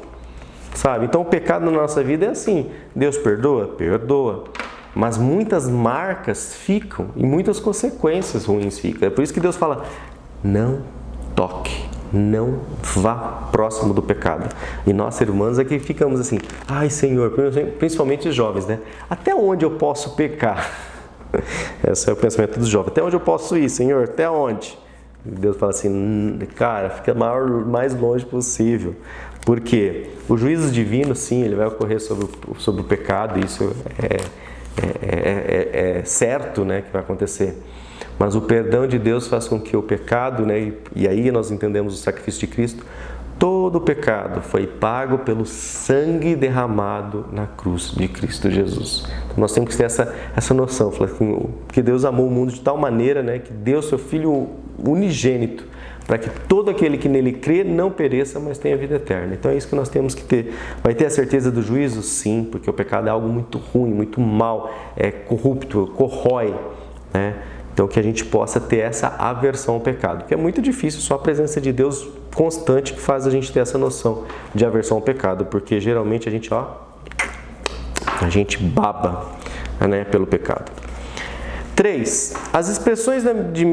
Sabe? Então o pecado na nossa vida é assim, Deus perdoa? Perdoa. Mas muitas marcas ficam e muitas consequências ruins ficam. É por isso que Deus fala, não toque, não vá próximo do pecado. E nós, seres humanos, é que ficamos assim, ai Senhor, principalmente os jovens, né? Até onde eu posso pecar? Esse é o pensamento dos jovens. Até onde eu posso ir, Senhor? Até onde? E Deus fala assim, cara, fica mais longe possível. Porque o juízo divino, sim, ele vai ocorrer sobre o pecado, isso é certo, né, que vai acontecer. Mas o perdão de Deus faz com que o pecado, né, e aí nós entendemos o sacrifício de Cristo, todo o pecado foi pago pelo sangue derramado na cruz de Cristo Jesus. Então nós temos que ter essa noção, que Deus amou o mundo de tal maneira, né, que deu seu Filho unigênito, para que todo aquele que nele crê não pereça, mas tenha vida eterna. Então é isso que nós temos que ter. Vai ter a certeza do juízo? Sim, porque o pecado é algo muito ruim, muito mal, é corrupto, corrói, né? Então que a gente possa ter essa aversão ao pecado, que é muito difícil, só a presença de Deus constante que faz a gente ter essa noção de aversão ao pecado, porque geralmente a gente baba, né, pelo pecado. 3. As expressões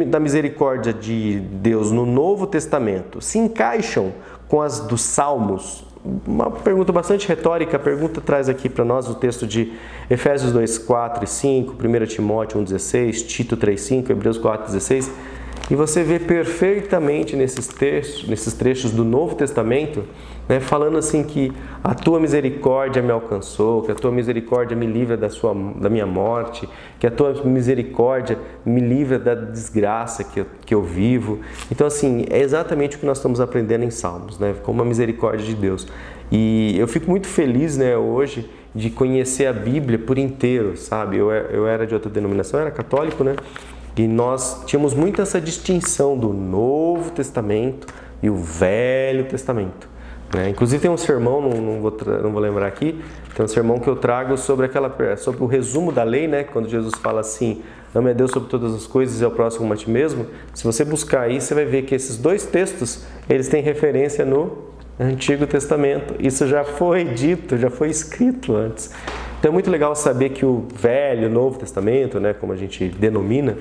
da misericórdia de Deus no Novo Testamento se encaixam com as dos Salmos? Uma pergunta bastante retórica. A pergunta traz aqui para nós o texto de Efésios 2, 4 e 5, 1 Timóteo 1, 16, Tito 3, 5, Hebreus 4, 16. E você vê perfeitamente nesses trechos do Novo Testamento, né, falando assim que a tua misericórdia me alcançou, que a tua misericórdia me livra da minha morte, que a tua misericórdia me livra da desgraça que eu vivo. Então, assim, é exatamente o que nós estamos aprendendo em Salmos, né, como a misericórdia de Deus. E eu fico muito feliz, né, hoje de conhecer a Bíblia por inteiro, sabe? Eu era de outra denominação, eu era católico, né? E nós tínhamos muito essa distinção do Novo Testamento e o Velho Testamento, né? Inclusive tem um sermão, não vou lembrar aqui, tem um sermão que eu trago sobre o resumo da lei, né? Quando Jesus fala assim, ame a Deus sobre todas as coisas e ao próximo como a ti mesmo. Se você buscar aí, você vai ver que esses dois textos, eles têm referência no Antigo Testamento. Isso já foi dito, já foi escrito antes. Então é muito legal saber que o Velho, o Novo Testamento, né, como a gente denomina,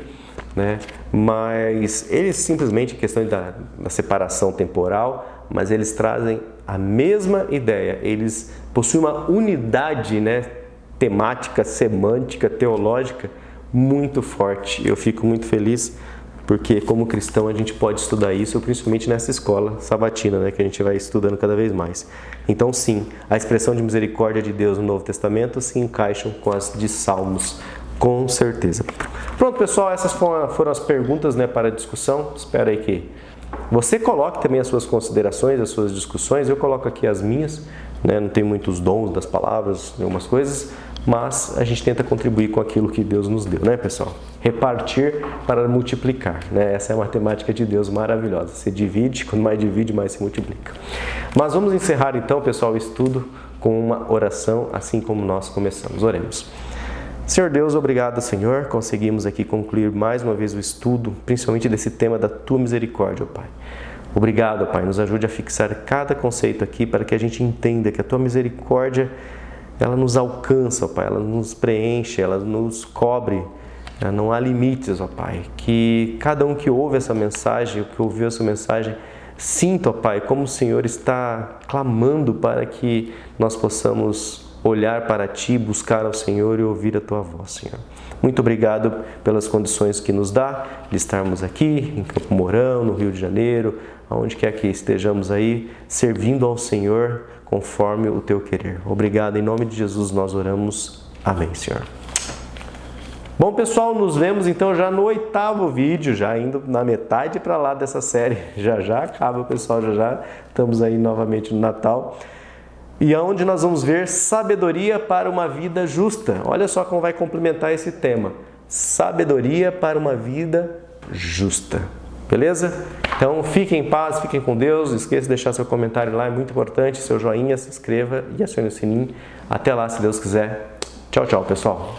né, mas eles simplesmente, questão da separação temporal, mas eles trazem a mesma ideia, eles possuem uma unidade, né, temática, semântica, teológica muito forte. Eu fico muito feliz porque como cristão a gente pode estudar isso, principalmente nessa escola sabatina, né, que a gente vai estudando cada vez mais. Então sim, a expressão de misericórdia de Deus no Novo Testamento se encaixam com as de Salmos, com certeza. Pronto, pessoal, essas foram as perguntas, né, para a discussão. Espero aí que você coloque também as suas considerações, as suas discussões. Eu coloco aqui as minhas, né, não tenho muitos dons das palavras, algumas coisas, mas a gente tenta contribuir com aquilo que Deus nos deu, né, pessoal? Repartir para multiplicar, né? Essa é a matemática de Deus maravilhosa. Você divide, quanto mais divide, mais se multiplica. Mas vamos encerrar então, pessoal, o estudo com uma oração, assim como nós começamos. Oremos. Senhor Deus, obrigado, Senhor. Conseguimos aqui concluir mais uma vez o estudo, principalmente desse tema da Tua misericórdia, ó Pai. Obrigado, Pai. Nos ajude a fixar cada conceito aqui para que a gente entenda que a Tua misericórdia, ela nos alcança, ó Pai. Ela nos preenche, ela nos cobre. Não há limites, ó Pai. Que cada um que ouve essa mensagem, que ouviu essa mensagem, sinta, ó Pai, como o Senhor está clamando para que nós possamos olhar para Ti, buscar ao Senhor e ouvir a Tua voz, Senhor. Muito obrigado pelas condições que nos dá de estarmos aqui em Campo Mourão, no Rio de Janeiro, aonde quer que estejamos aí, servindo ao Senhor conforme o Teu querer. Obrigado, em nome de Jesus nós oramos. Amém, Senhor. Bom, pessoal, nos vemos então já no 8º vídeo, já indo na metade para lá dessa série. Já acaba, pessoal, já estamos aí novamente no Natal. E onde nós vamos ver sabedoria para uma vida justa. Olha só como vai complementar esse tema. Sabedoria para uma vida justa. Beleza? Então fiquem em paz, fiquem com Deus. Não esqueça de deixar seu comentário lá, é muito importante. Seu joinha, se inscreva e acione o sininho. Até lá, se Deus quiser. Tchau, tchau, pessoal.